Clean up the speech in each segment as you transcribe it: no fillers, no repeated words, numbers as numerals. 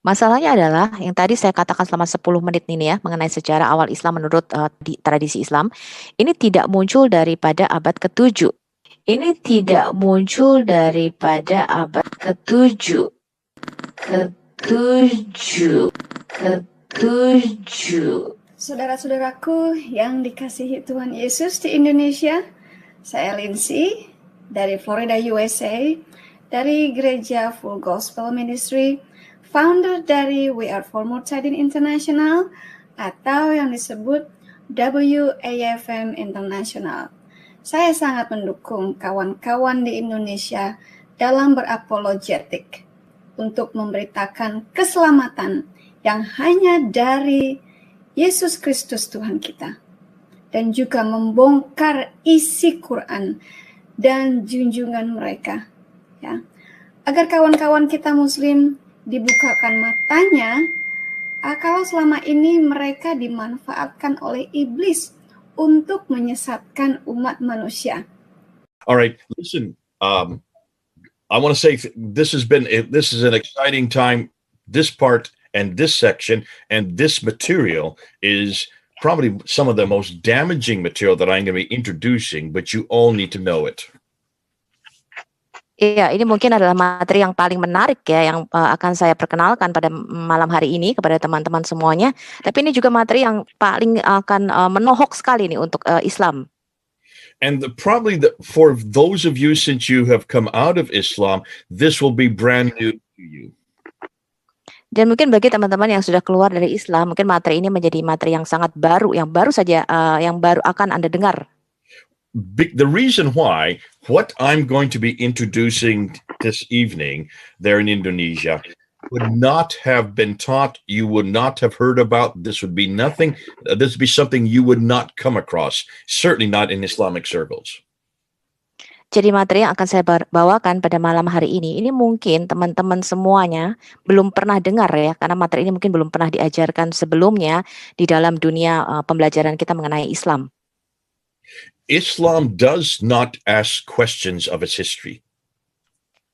Masalahnya adalah yang tadi saya katakan selama 10 menit ini ya mengenai sejarah awal Islam menurut tradisi Islam, ini tidak muncul daripada abad ke-7. Ini tidak muncul daripada abad ke-7. Ke-7. Ke-7. Saudara-saudaraku yang dikasihi Tuhan Yesus di Indonesia, saya Lindsay dari Florida, USA, dari Gereja Full Gospel Ministry, founder dari Wafm International atau yang disebut Wafm International. Saya sangat mendukung kawan-kawan di Indonesia dalam berapologetik untuk memberitakan keselamatan yang hanya dari Yesus Kristus Tuhan kita, dan juga membongkar isi Quran dan junjungan mereka, ya, agar kawan-kawan kita Muslim dibukakan matanya, kalau selama ini mereka dimanfaatkan oleh iblis untuk menyesatkan umat manusia. All right, listen. I want to say this is an exciting time. This part and this section and this material is probably some of the most damaging material that I'm going to be introducing, but you all need to know it. Iya, ini mungkin adalah materi yang paling menarik ya yang akan saya perkenalkan pada malam hari ini kepada teman-teman semuanya. Tapi ini juga materi yang paling akan menohok sekali nih untuk Islam. And for those of you, since you have come out of Islam, this will be brand new to you. Dan mungkin bagi teman-teman yang sudah keluar dari Islam, mungkin materi ini menjadi materi yang sangat baru, yang baru saja yang baru akan Anda dengar. The reason why what I'm going to be introducing this evening there in Indonesia would not have been taught, you would not have heard about, this would be something you would not come across, certainly not in Islamic circles. Jadi materi yang akan saya bawakan pada malam hari ini mungkin teman-teman semuanya belum pernah dengar ya, karena materi ini mungkin belum pernah diajarkan sebelumnya di dalam dunia pembelajaran kita mengenai Islam. Islam does not ask questions of its history.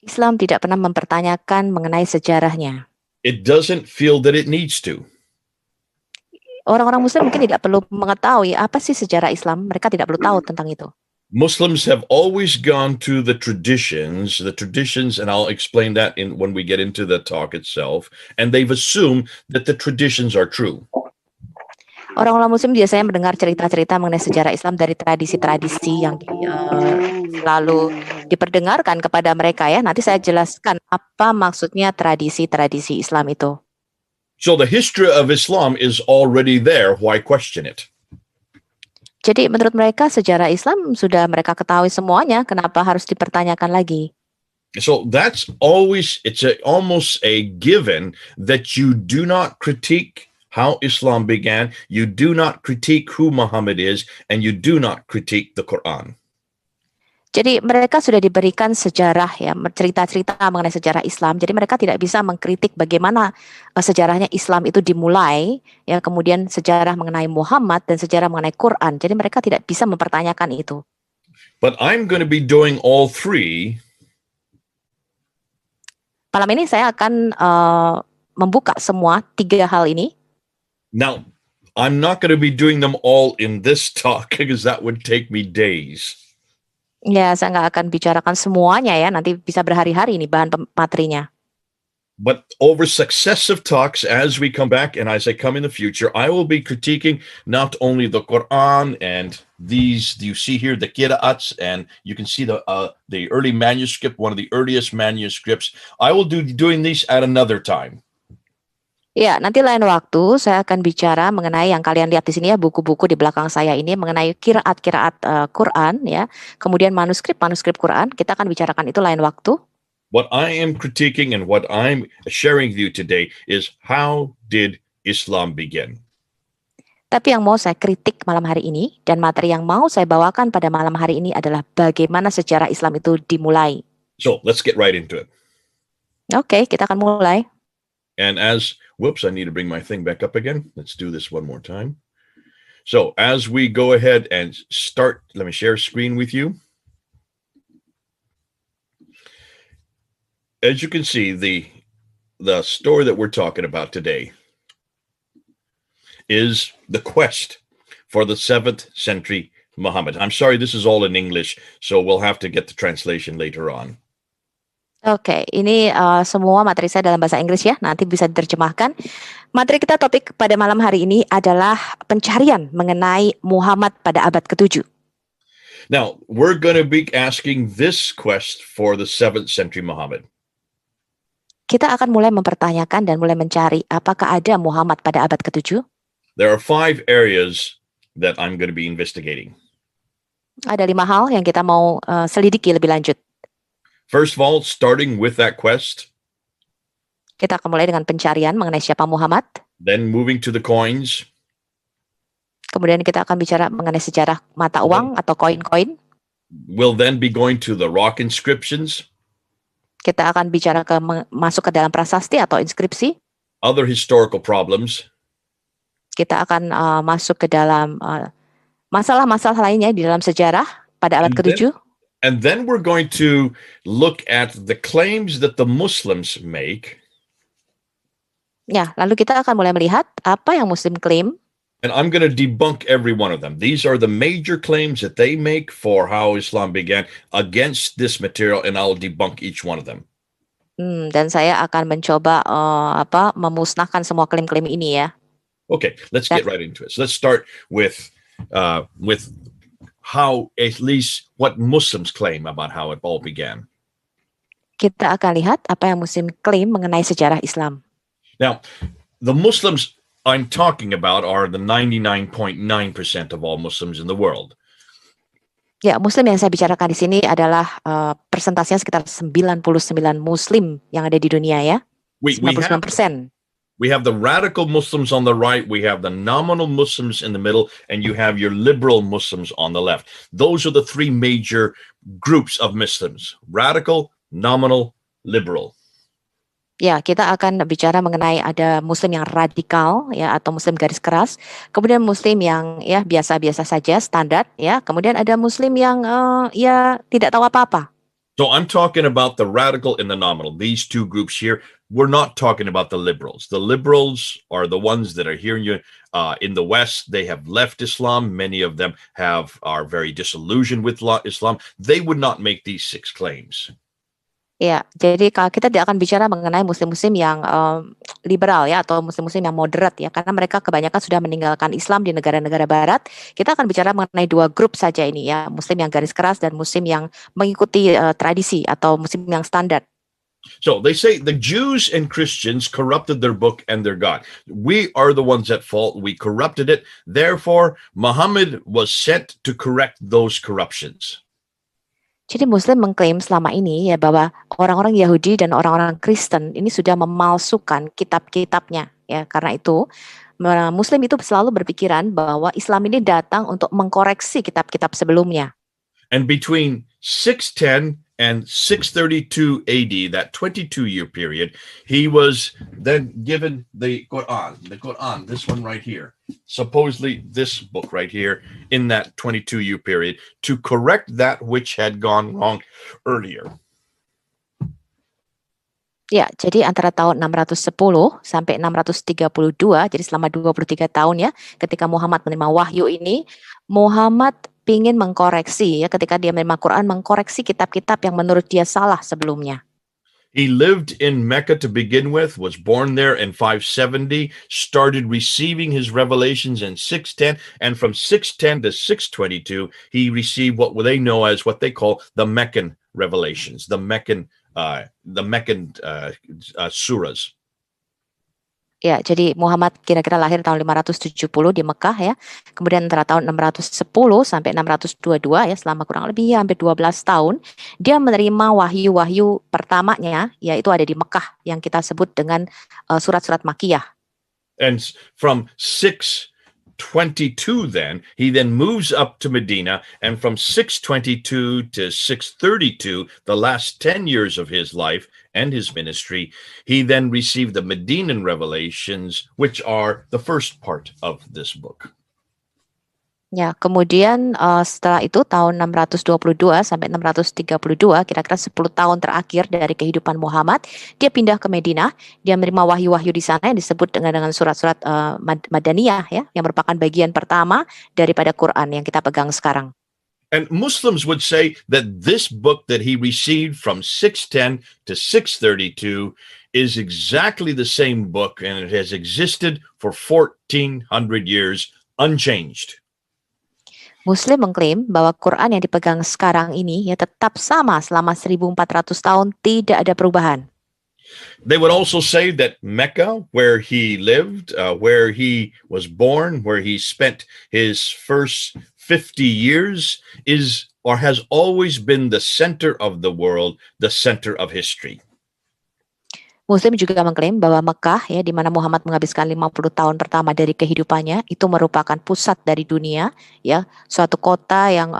Islam tidak pernah mempertanyakan mengenai sejarahnya. It doesn't feel that it needs to. Orang-orang Muslim mungkin tidak perlu mengetahui apa sih sejarah Islam, mereka tidak perlu tahu tentang itu. Muslims have always gone to the traditions, and I'll explain that when we get into the talk itself, and they've assumed that the traditions are true. Orang-orang Muslim biasanya mendengar cerita-cerita mengenai sejarah Islam dari tradisi-tradisi yang selalu diperdengarkan kepada mereka ya. Nanti saya jelaskan apa maksudnya tradisi-tradisi Islam itu. So the history of Islam is already there. Why question it? Jadi menurut mereka sejarah Islam sudah mereka ketahui semuanya. Kenapa harus dipertanyakan lagi? So that's always, almost a given that you do not critique how Islam began, you do not critique who Muhammad is, and you do not critique the Quran. Jadi mereka sudah diberikan sejarah ya, cerita-cerita mengenai sejarah Islam. Jadi mereka tidak bisa mengkritik bagaimana sejarahnya Islam itu dimulai, ya, kemudian sejarah mengenai Muhammad dan sejarah mengenai Quran. Jadi mereka tidak bisa mempertanyakan itu. But I'm going to be doing all three. Malam ini saya akan membuka semua tiga hal ini. Now, I'm not going to be doing them all in this talk because that would take me days. Ya, saya nggak akan bicarakan semuanya ya, nanti bisa berhari-hari ini bahan materinya. But over successive talks, as we come back and as I come in the future, I will be critiquing not only the Quran and these, you see here, the qira'ats, and you can see the early manuscript, one of the earliest manuscripts. I will be doing these at another time. Ya, nanti lain waktu saya akan bicara mengenai yang kalian lihat di sini ya, buku-buku di belakang saya ini mengenai qiraat Quran ya. Kemudian manuskrip Quran, kita akan bicarakan itu lain waktu. What I am critiquing and what I'm sharing with you today is how did Islam begin? Tapi yang mau saya kritik malam hari ini dan materi yang mau saya bawakan pada malam hari ini adalah bagaimana sejarah Islam itu dimulai. So, let's get right into it. Oke, kita akan mulai. And whoops, I need to bring my thing back up again. Let's do this one more time. So as we go ahead and start, let me share screen with you. As you can see, the story that we're talking about today is the quest for the 7th century Muhammad. I'm sorry, this is all in English, so we'll have to get the translation later on. Oke, ini semua materi saya dalam bahasa Inggris ya, nanti bisa diterjemahkan. Materi kita topik pada malam hari ini adalah pencarian mengenai Muhammad pada abad ke-7. Now, we're going to be asking this quest for the 7th century Muhammad. Kita akan mulai mempertanyakan dan mulai mencari apakah ada Muhammad pada abad ke-7. There are 5 areas that I'm going to be investigating. Ada 5 hal yang kita mau selidiki lebih lanjut. First of all, starting with that quest. Kita akan mulai dengan pencarian mengenai siapa Muhammad. Then moving to the coins. Kemudian kita akan bicara mengenai sejarah mata uang atau koin-koin. We'll then be going to the rock inscriptions. Kita akan bicara masuk ke dalam prasasti atau inskripsi. Other historical problems. Kita akan masuk ke dalam masalah-masalah lainnya di dalam sejarah pada abad ke-7. And then we're going to look at the claims that the Muslims make. Ya, lalu kita akan mulai melihat apa yang Muslim klaim. And I'm going to debunk every one of them. These are the major claims that they make for how Islam began against this material, and I'll debunk each one of them. Dan saya akan mencoba memusnahkan semua klaim-klaim ini ya. Okay, let's get right into it. So let's start with how, at least what Muslims claim about how it all began. Kita akan lihat apa yang Muslim klaim mengenai sejarah Islam. Now, the Muslims I'm talking about are the 99.9% of all Muslims in the world. Ya, Muslim yang saya bicarakan di sini adalah persentasenya sekitar 99 Muslim yang ada di dunia ya. 99%. We have the radical Muslims on the right, we have the nominal Muslims in the middle, and you have your liberal Muslims on the left. Those are the 3 major groups of Muslims: radical, nominal, liberal. Ya, kita akan bicara mengenai ada Muslim yang radikal ya atau Muslim garis keras, kemudian Muslim yang ya biasa-biasa saja, standar ya, kemudian ada Muslim yang ya tidak tahu apa-apa. So I'm talking about the radical and the nominal. These 2 groups here. We're not talking about the liberals. The liberals are the ones that are here in the West. They have left Islam. Many of them are very disillusioned with Islam. They would not make these 6 claims. Ya, jadi kita tidak akan bicara mengenai Muslim-Muslim yang liberal ya atau Muslim-Muslim yang moderat ya, karena mereka kebanyakan sudah meninggalkan Islam di negara-negara Barat. Kita akan bicara mengenai 2 grup saja ini ya, Muslim yang garis keras dan Muslim yang mengikuti tradisi atau Muslim yang standar. So they say the Jews and Christians corrupted their book and their God. We are the ones at fault. We corrupted it. Therefore, Muhammad was sent to correct those corruptions. Jadi Muslim mengklaim selama ini ya bahwa orang-orang Yahudi dan orang-orang Kristen ini sudah memalsukan kitab-kitabnya ya. Karena itu Muslim itu selalu berpikiran bahwa Islam ini datang untuk mengkoreksi kitab-kitab sebelumnya. And between 610 and 632 AD, that 22-year period, he was then given the Quran, this one right here, supposedly this book right here, in that 22-year period, to correct that which had gone wrong earlier. Ya, jadi antara tahun 610 sampai 632, jadi selama 23 tahun ya, ketika Muhammad menerima wahyu ini, Muhammad ingin mengkoreksi ya, ketika dia menerima Quran, mengkoreksi kitab-kitab yang menurut dia salah sebelumnya. He lived in Mecca to begin with, was born there in 570, started receiving his revelations in 610, and from 610 to 622, he received what they know as what they call the Meccan revelations, the Meccan surahs. Ya, jadi Muhammad kira-kira lahir tahun 570 di Mekah ya. Kemudian antara tahun 610 sampai 622 ya, selama kurang lebih hampir 12 tahun, dia menerima wahyu-wahyu pertamanya, yaitu ada di Mekah yang kita sebut dengan surat-surat Makkiyah. And from 622 he then moves up to Medina, and from 622 to 632, the last 10 years of his life and his ministry, he then received the Medinan revelations, which are the first part of this book. Ya, kemudian setelah itu tahun 622 sampai 632, kira-kira 10 tahun terakhir dari kehidupan Muhammad, dia pindah ke Madinah, dia menerima wahyu-wahyu di sana yang disebut dengan surat-surat Madaniyah ya, yang merupakan bagian pertama daripada Quran yang kita pegang sekarang. And Muslims would say that this book that he received from 610 to 632 is exactly the same book, and it has existed for 1400 years unchanged. Muslim mengklaim bahwa Quran yang dipegang sekarang ini ya tetap sama selama 1400 tahun, tidak ada perubahan. They would also say that Mecca, where he lived, where he was born, where he spent his first 50 years, is or has always been the center of the world, the center of history. Muslim juga mengklaim bahwa Mekah ya di mana Muhammad menghabiskan 50 tahun pertama dari kehidupannya itu merupakan pusat dari dunia ya, suatu kota yang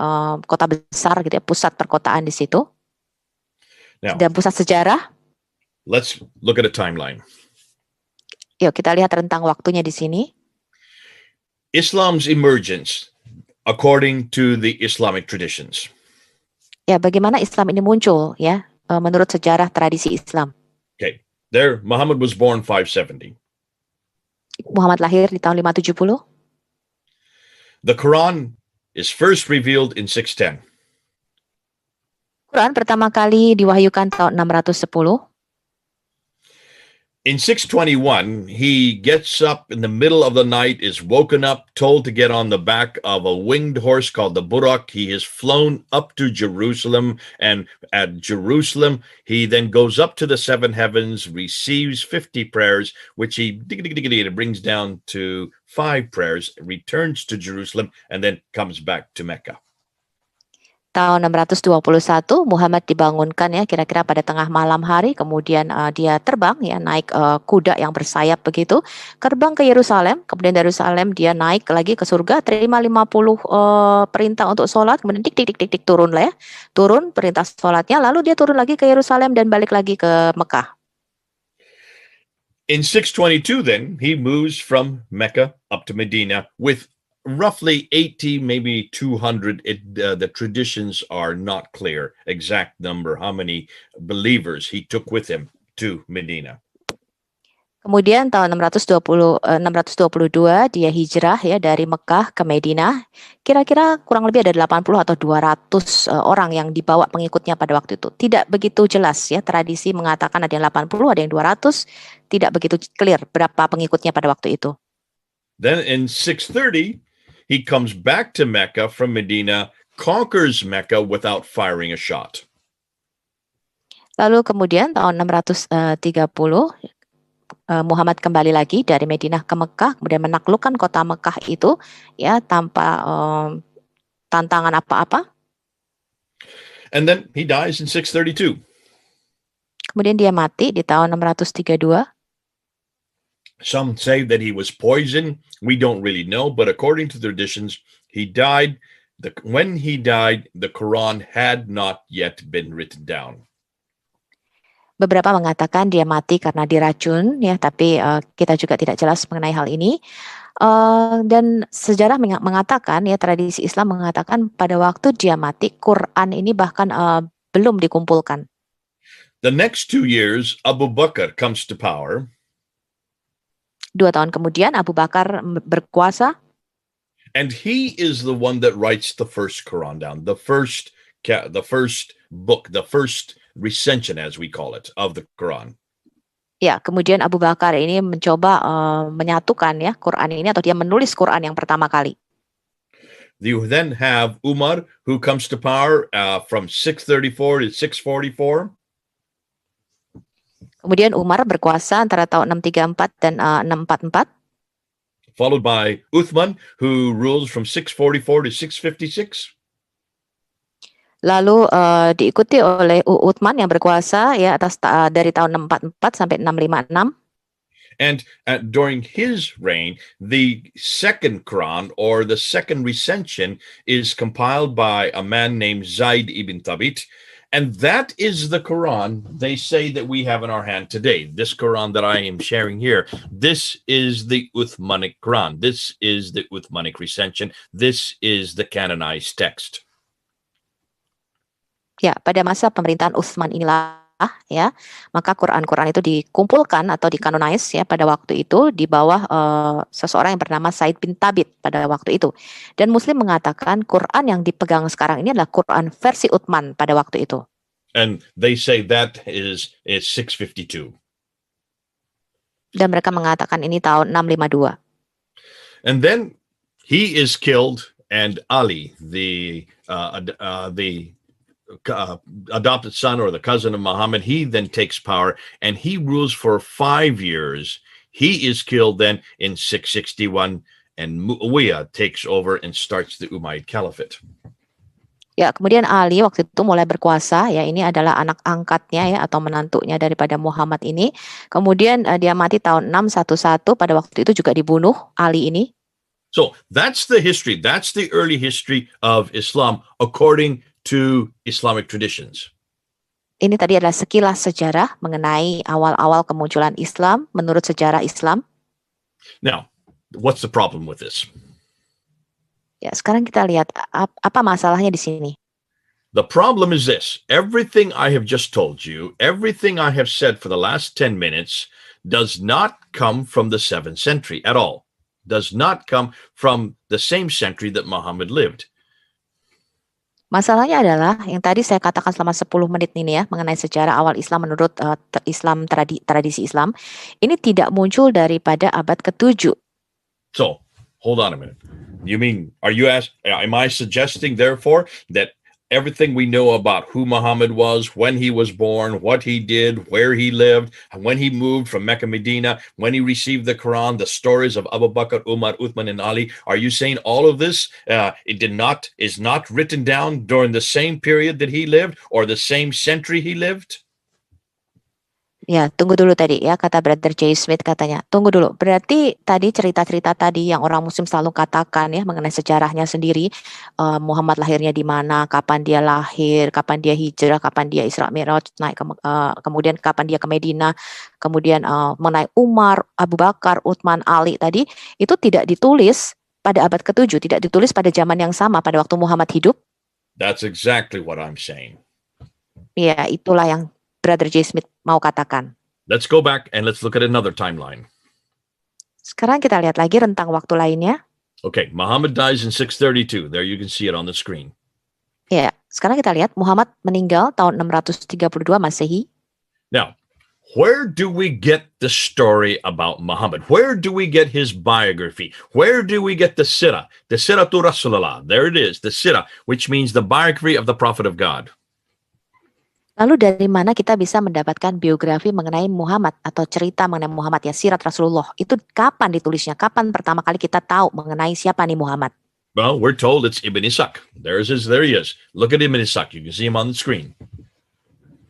kota besar gitu ya, pusat perkotaan di situ. Now, Dan pusat sejarah. let's look at a timeline. Yuk kita lihat rentang waktunya di sini. Islam's emergence according to the Islamic traditions. Ya, bagaimana Islam ini muncul ya menurut sejarah tradisi Islam. Okay. There, Muhammad was born 570. Muhammad lahir di tahun 570. The Quran is first revealed in 610. Quran pertama kali diwahyukan tahun 610. In 621, he gets up in the middle of the night, is woken up, told to get on the back of a winged horse called the Burak. He is flown up to Jerusalem, and at Jerusalem, he then goes up to the seven heavens, receives 50 prayers, which he brings down to 5 prayers, returns to Jerusalem, and then comes back to Mecca. Tahun 621 Muhammad dibangunkan ya kira-kira pada tengah malam hari, kemudian dia terbang ya naik kuda yang bersayap begitu, terbang ke Yerusalem, kemudian dari Yerusalem dia naik lagi ke surga, terima 50 perintah untuk sholat, kemudian tik turun lah ya, turun perintah sholatnya, lalu dia turun lagi ke Yerusalem dan balik lagi ke Mekah. In 622 then, he moves from Mecca up to Medina with roughly 80, maybe 200. The traditions are not clear, exact number, how many believers he took with him to Medina. Kemudian tahun 622 dia hijrah ya dari Mekah ke Madinah. Kira-kira kurang lebih ada 80 atau 200 orang yang dibawa pengikutnya pada waktu itu. Tidak begitu jelas ya, tradisi mengatakan ada yang 80, ada yang 200, tidak begitu clear berapa pengikutnya pada waktu itu. Then in 630, he comes back to Mecca from Medina, conquers Mecca without firing a shot. Lalu kemudian tahun 630 Muhammad kembali lagi dari Madinah ke Mekah, kemudian menaklukkan kota Mekah itu ya tanpa tantangan apa-apa. And then he dies in 632. Kemudian dia mati di tahun 632. Some say that he was poisoned. We don't really know, but according to traditions, he died. When he died, the Quran had not yet been written down. Beberapa mengatakan dia mati karena diracun, ya, tapi kita juga tidak jelas mengenai hal ini. Dan sejarah mengatakan, ya, tradisi Islam mengatakan pada waktu dia mati, Quran ini bahkan belum dikumpulkan. The next 2 years, Abu Bakr comes to power. 2 tahun kemudian Abu Bakar berkuasa. And he is the one that writes the first Quran down, the first book, the first recension, as we call it, of the Quran. Ya, kemudian Abu Bakar ini mencoba menyatukan ya Quran ini, atau dia menulis Quran yang pertama kali. You then have Umar, who comes to power from 634 to 644. Kemudian Umar berkuasa antara tahun 634 dan 644. Followed by Uthman, who rules from 644 to 656. Lalu diikuti oleh Uthman yang berkuasa ya atas dari tahun 644 sampai 656. And during his reign, the second Quran, or the second recension, is compiled by a man named Zaid ibn Thabit. And that is the Quran they say that we have in our hand today. This Quran that I am sharing here, this is the Uthmanic Quran. This is the Uthmanic recension. This is the canonized text. Ya, pada masa pemerintahan Utsman inilah ya, maka Quran-Quran itu dikumpulkan atau dikanonize ya pada waktu itu di bawah seseorang yang bernama Said bin Thabit pada waktu itu. Dan Muslim mengatakan Quran yang dipegang sekarang ini adalah Quran versi Utsman pada waktu itu. And they say that is 652. Dan mereka mengatakan ini tahun 652. And then he is killed, and Ali, the adopted son or the cousin of Muhammad, he then takes power and he rules for 5 years. He is killed then in 661, and Muawiyah takes over and starts the Umayyad Caliphate. Ya, kemudian Ali waktu itu mulai berkuasa, ya ini adalah anak angkatnya ya atau menantunya daripada Muhammad ini. Kemudian dia mati tahun 611, pada waktu itu juga dibunuh Ali ini. So that's the history. That's the early history of Islam according to Islamic traditions. Ini tadi adalah sekilas sejarah mengenai awal-awal kemunculan Islam menurut sejarah Islam. Now, what's the problem with this? Ya, sekarang kita lihat apa masalahnya di sini. The problem is this. Everything I have just told you, everything I have said for the last 10 minutes does not come from the 7th century at all. Does not come from the same century that Muhammad lived. Masalahnya adalah yang tadi saya katakan selama 10 menit ini ya mengenai sejarah awal Islam menurut Islam tradisi Islam. Ini tidak muncul daripada abad ke-7. So, hold on a minute. You mean, am I suggesting therefore that everything we know about who Muhammad was, when he was born, what he did, where he lived, when he moved from Mecca, Medina, when he received the Quran, the stories of Abu Bakr, Umar, Uthman, and Ali, are you saying all of this is not written down during the same period that he lived or the same century he lived? Ya, tunggu dulu tadi ya, kata Brother J. Smith katanya. Tunggu dulu, berarti tadi cerita-cerita tadi yang orang muslim selalu katakan ya mengenai sejarahnya sendiri, Muhammad lahirnya di mana, kapan dia lahir, kapan dia hijrah, kapan dia Isra Mi'raj, kemudian kapan dia ke Medina, kemudian mengenai Umar, Abu Bakar, Uthman, Ali tadi, itu tidak ditulis pada abad ke-7, tidak ditulis pada zaman yang sama pada waktu Muhammad hidup. That's exactly what I'm saying. Ya, itulah yang Brother J. Smith mau katakan. Let's go back and let's look at another timeline. Sekarang kita lihat lagi rentang waktu lainnya. Okay, Muhammad dies in 632. There you can see it on the screen. Ya, sekarang kita lihat Muhammad meninggal tahun 632 Masehi. Now, where do we get the story about Muhammad? Where do we get his biography? Where do we get the Sirah? The Sirah to Rasulullah. There it is, the Sirah, which means the biography of the Prophet of God. Lalu dari mana kita bisa mendapatkan biografi mengenai Muhammad atau cerita mengenai Muhammad ya, sirat Rasulullah? Itu kapan ditulisnya? Kapan pertama kali kita tahu mengenai siapa nih Muhammad? Well, we're told it's Ibn Ishaq. There he is. Look at Ibn Ishaq. You can see him on the screen.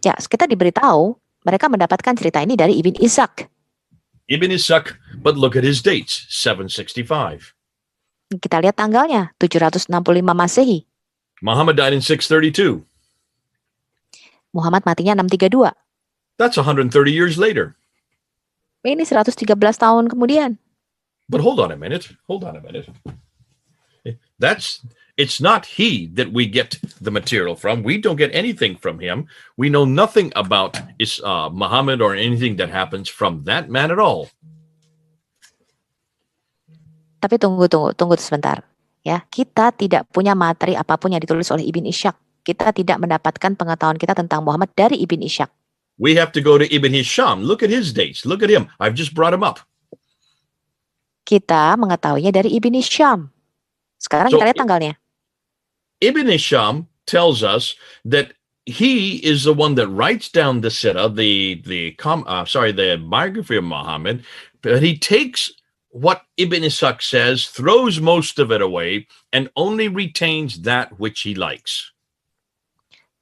Ya, kita diberitahu mereka mendapatkan cerita ini dari Ibn Ishaq. Ibn Ishaq, but look at his dates, 765. Kita lihat tanggalnya, 765 Masehi. Muhammad died in 632. Muhammad matinya 632. That's 130 years later. Ini 113 tahun kemudian. But hold on a minute. It's not he that we get the material from. We don't get anything from him. We know nothing about Muhammad or anything that happens from that man at all. Tapi tunggu sebentar. Ya, kita tidak punya materi apapun yang ditulis oleh Ibn Ishaq. Kita tidak mendapatkan pengetahuan kita tentang Muhammad dari Ibn Ishaq. We have to go to Ibn Hisham. Look at his dates. Look at him. I've just brought him up. Kita mengetahuinya dari Ibn Hisham. Sekarang kita lihat tanggalnya. Ibn Hisham tells us that he is the one that writes down the Sirah, the biography of Muhammad, but he takes what Ibn Ishaq says, throws most of it away, and only retains that which he likes.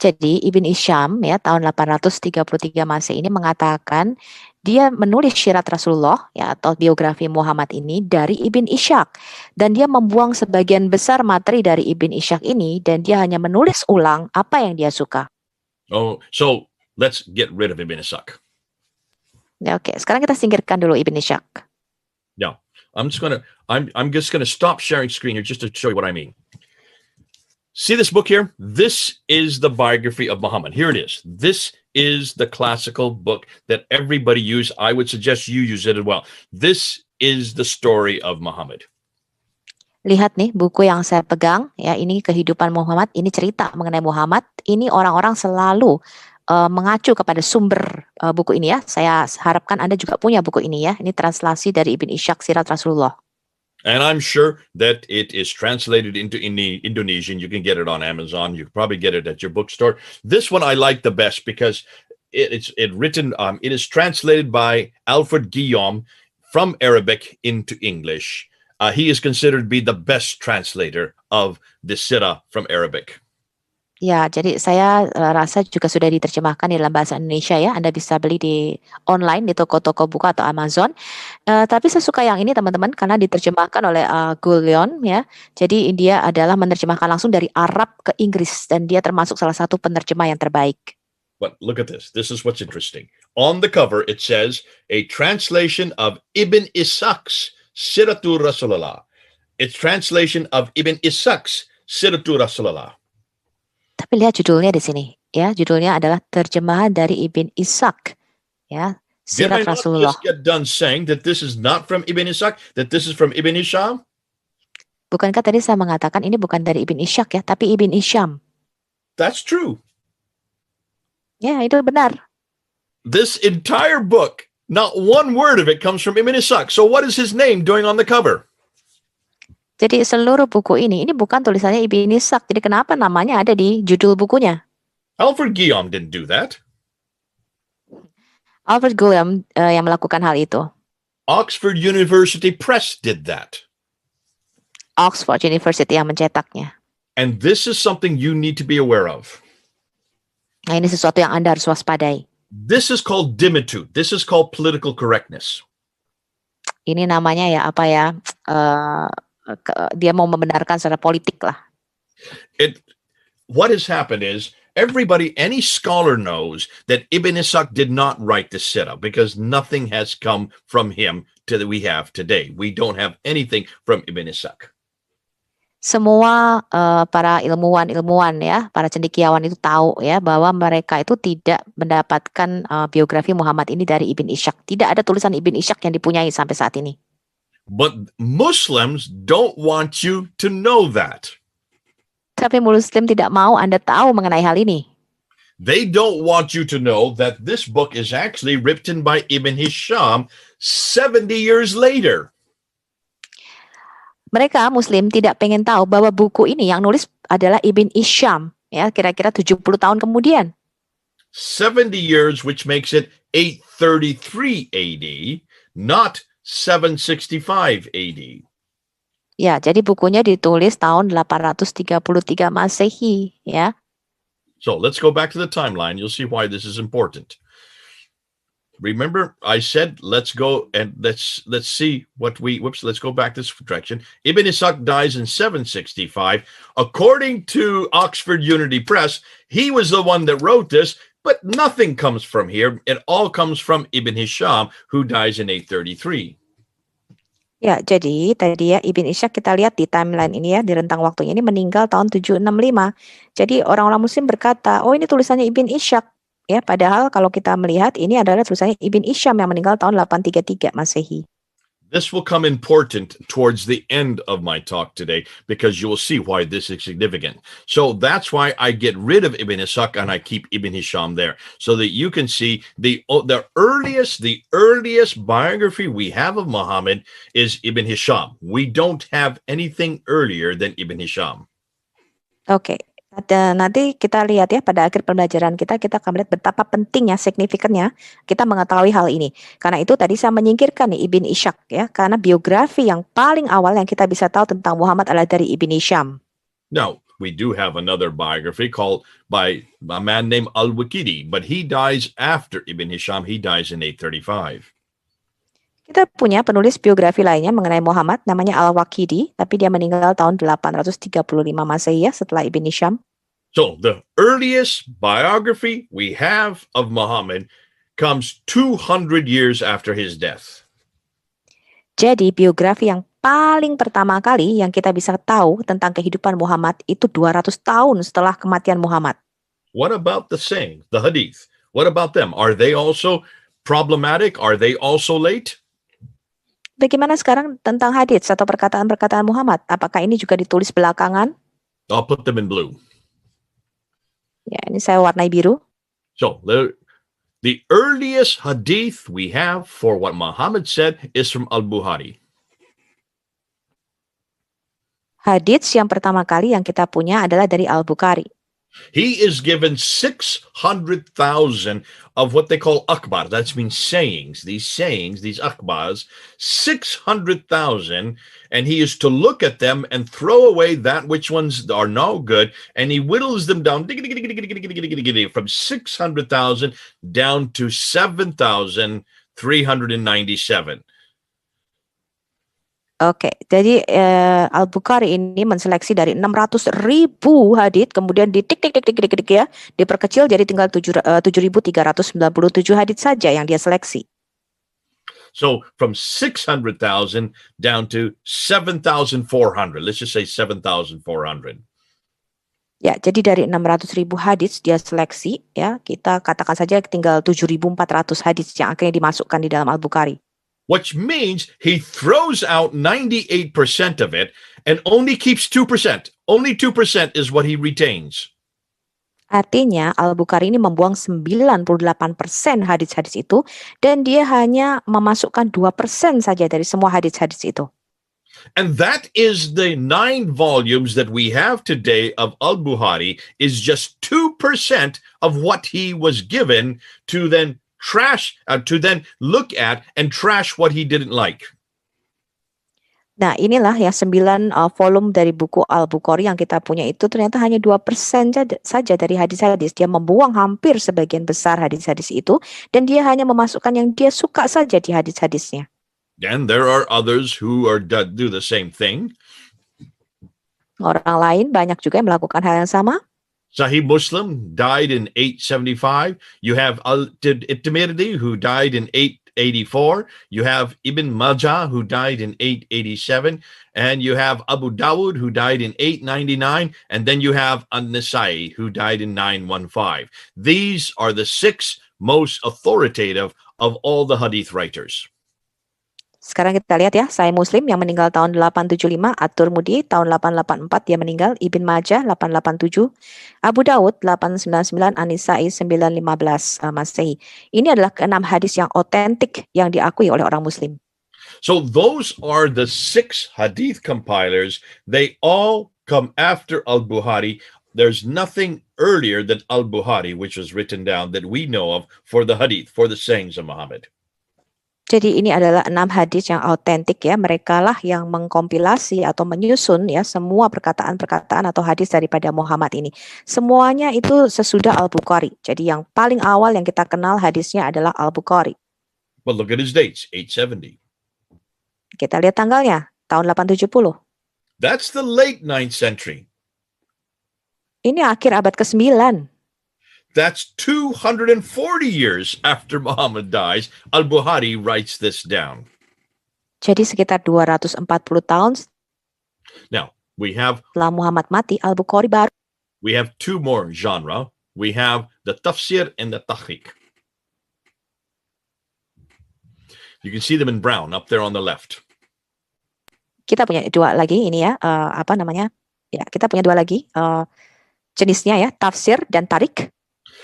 Jadi Ibn Hisham ya tahun 833 Masehi ini mengatakan dia menulis syirat Rasulullah ya atau biografi Muhammad ini dari Ibn Ishaq, dan dia membuang sebagian besar materi dari Ibn Ishaq ini dan dia hanya menulis ulang apa yang dia suka. Oh, so let's get rid of Ibn Ishaq. Ya, oke, sekarang kita singkirkan dulu Ibn Ishaq. Now, I'm just gonna stop sharing screen here just to show you what I mean. See this book here? This is the biography of Muhammad. Here it is. This is the classical book that everybody use. I would suggest you use it as well. This is the story of Muhammad. Lihat nih buku yang saya pegang, ya ini kehidupan Muhammad, ini cerita mengenai Muhammad. Ini orang-orang selalu mengacu kepada sumber buku ini ya. Saya harapkan Anda juga punya buku ini ya. Ini translasi dari Ibn Ishaq Sirat Rasulullah. And I'm sure that it is translated into Indonesian. You can get it on Amazon. You can probably get it at your bookstore. This one I like the best because it is translated by Alfred Guillaume from Arabic into English. He is considered to be the best translator of the Sirah from Arabic. Ya, jadi saya rasa juga sudah diterjemahkan di dalam bahasa Indonesia ya. Anda bisa beli di online di toko-toko buku atau Amazon. Tapi saya suka yang ini teman-teman karena diterjemahkan oleh Guillaume ya. Jadi dia adalah menerjemahkan langsung dari Arab ke Inggris dan dia termasuk salah satu penerjemah yang terbaik. But look at this. This is what's interesting. On the cover it says a translation of Ibn Ishaq's Siratul Rasulullah. It's translation of Ibn Ishaq's Siratul Rasulullah. Tapi lihat judulnya di sini, ya judulnya adalah terjemahan dari Ibn Ishaq, ya Did I Sirat not Rasulullah. just get done saying that this is not from Ibn Ishaq, that this is from Ibn Hisham? Bukankah tadi saya mengatakan ini bukan dari Ibn Ishaq ya, tapi Ibn Hisham? That's true. Ya itu benar. This entire book, not one word of it comes from Ibn Ishaq. So what is his name doing on the cover? Jadi seluruh buku ini bukan tulisannya Ibn Ishaq. Jadi kenapa namanya ada di judul bukunya? Alfred Guillaume didn't do that. Alfred Guillaume yang melakukan hal itu. Oxford University Press did that. Oxford University yang mencetaknya. And this is something you need to be aware of. Nah ini sesuatu yang Anda harus waspadai. This is called dimitude. This is called political correctness. Ini namanya ya apa ya? Dia mau membenarkan secara politik lah. What has happened is any scholar knows that Ibn Ishaq did not write the Sirah because nothing has come from him that we have today. We don't have anything from Ibn Ishaq. Semua para ilmuwan ya, para cendekiawan itu tahu ya bahwa mereka itu tidak mendapatkan biografi Muhammad ini dari Ibn Ishaq. Tidak ada tulisan Ibn Ishaq yang dipunyai sampai saat ini. But Muslims don't want you to know that. Tapi Muslim tidak mau Anda tahu mengenai hal ini. They don't want you to know that this book is actually written by Ibn Hisham 70 years later. Mereka Muslim tidak pengen tahu bahwa buku ini yang nulis adalah Ibn Hisham ya, kira-kira 70 tahun kemudian. 70 years, which makes it 833 AD, not 765 AD. Ya, jadi bukunya ditulis tahun 833 Masehi, ya. So let's go back to the timeline. You'll see why this is important. Remember, I said let's go and let's see what let's go back this direction. Ibn Ishaq dies in 765. According to Oxford Unity Press, he was the one that wrote this. But nothing comes from here. It all comes from Ibn Hisham, who dies in 833. Ya, jadi tadi ya Ibn Ishaq kita lihat di timeline ini ya, di rentang waktunya ini meninggal tahun 765. Jadi orang-orang Muslim berkata, oh ini tulisannya Ibn Ishaq. Ya, padahal kalau kita melihat ini adalah tulisannya Ibn Hisham yang meninggal tahun 833 Masehi. This will come important towards the end of my talk today because you will see why this is significant. So that's why I get rid of Ibn Ishaq and I keep Ibn Hisham there so that you can see the earliest biography we have of Muhammad is Ibn Hisham. We don't have anything earlier than Ibn Hisham. Oke. Nanti kita lihat ya pada akhir pembelajaran kita akan melihat betapa pentingnya, signifikannya kita mengetahui hal ini. Karena itu tadi saya menyingkirkan nih Ibn Ishaq ya, karena biografi yang paling awal yang kita bisa tahu tentang Muhammad adalah dari Ibn Hisham. Now, we do have another biography called by a man named Al-Waqidi, but he dies after Ibn Hisham. He dies in 835. Kita punya penulis biografi lainnya mengenai Muhammad, namanya Al-Waqidi, tapi dia meninggal tahun 835 Masehi ya, setelah Ibn Hisham. So the earliest biography we have of Muhammad comes 200 years after his death. Jadi biografi yang paling pertama kali yang kita bisa tahu tentang kehidupan Muhammad itu 200 tahun setelah kematian Muhammad. What about the saying, the hadith? What about them? Are they also problematic? Are they also late? Bagaimana sekarang tentang hadits atau perkataan-perkataan Muhammad? Apakah ini juga ditulis belakangan? I'll put them in blue. Ya, ini saya warnai biru. So the earliest hadith we have for what Muhammad said is from Al-Bukhari. Hadits yang pertama kali yang kita punya adalah dari Al-Bukhari. He is given 600,000 of what they call akbar. That means sayings, these akbars, 600,000, and he is to look at them and throw away that which ones are no good, and he whittles them down from 600,000 down to 7,397. Oke, jadi Al-Bukhari ini menseleksi dari 600.000 hadits, kemudian ditik ya, diperkecil jadi tinggal 7.397 hadits saja yang dia seleksi. So from 600,000 down to 7,400. Let's just say 7,400. Ya, jadi dari 600.000 hadits dia seleksi, ya, kita katakan saja tinggal 7.400 hadits yang akhirnya dimasukkan di dalam Al-Bukhari. Which means he throws out 98% of it and only keeps 2%. Only 2% is what he retains. Artinya Al-Bukhari ini membuang 98% hadits-hadits itu dan dia hanya memasukkan 2% saja dari semua hadits-hadits itu. And that is the 9 volumes that we have today of Al-Bukhari is just 2% of what he was given to then look at and trash what he didn't like. Nah, inilah ya 9 volume dari buku Al-Bukhari yang kita punya itu ternyata hanya 2% saja dari hadis-hadis. Dia membuang hampir sebagian besar hadis-hadis itu dan dia hanya memasukkan yang dia suka saja di hadis-hadisnya. And there are others who do the same thing. Orang lain banyak juga yang melakukan hal yang sama. Sahih Muslim died in 875. You have At-Tirmidhi who died in 884. You have Ibn Majah who died in 887. And you have Abu Dawud who died in 899. And then you have An-Nasai who died in 915. These are the 6 most authoritative of all the hadith writers. Sekarang kita lihat ya, Sahih Muslim yang meninggal tahun 875, At-Tirmidzi tahun 884 dia meninggal, Ibn Majah 887, Abu Dawud 899, An-Nasai 915 Masehi. Ini adalah ke-6 hadis yang otentik yang diakui oleh orang Muslim. So those are the 6 hadith compilers. They all come after Al-Bukhari. There's nothing earlier than Al-Bukhari, which was written down that we know of for the hadith, for the sayings of Muhammad. Jadi ini adalah 6 hadis yang autentik ya. Mereka lah yang mengkompilasi atau menyusun ya semua perkataan-perkataan atau hadis daripada Muhammad ini. Semuanya itu sesudah Al-Bukhari. Jadi yang paling awal yang kita kenal hadisnya adalah Al-Bukhari. But look at his dates, 870. Kita lihat tanggalnya, tahun 870. That's the late 9th century. Ini akhir abad ke-9. That's 240 years after Muhammad dies. Al-Bukhari writes this down. Jadi sekitar 240 tahun Now, setelah Muhammad mati, Al-Bukhari baru. We have 2 more genre. We have the tafsir and the tahqiq. You can see them in brown up there on the left. Kita punya 2 lagi ini ya, Ya, kita punya 2 lagi jenisnya ya, tafsir dan tarik.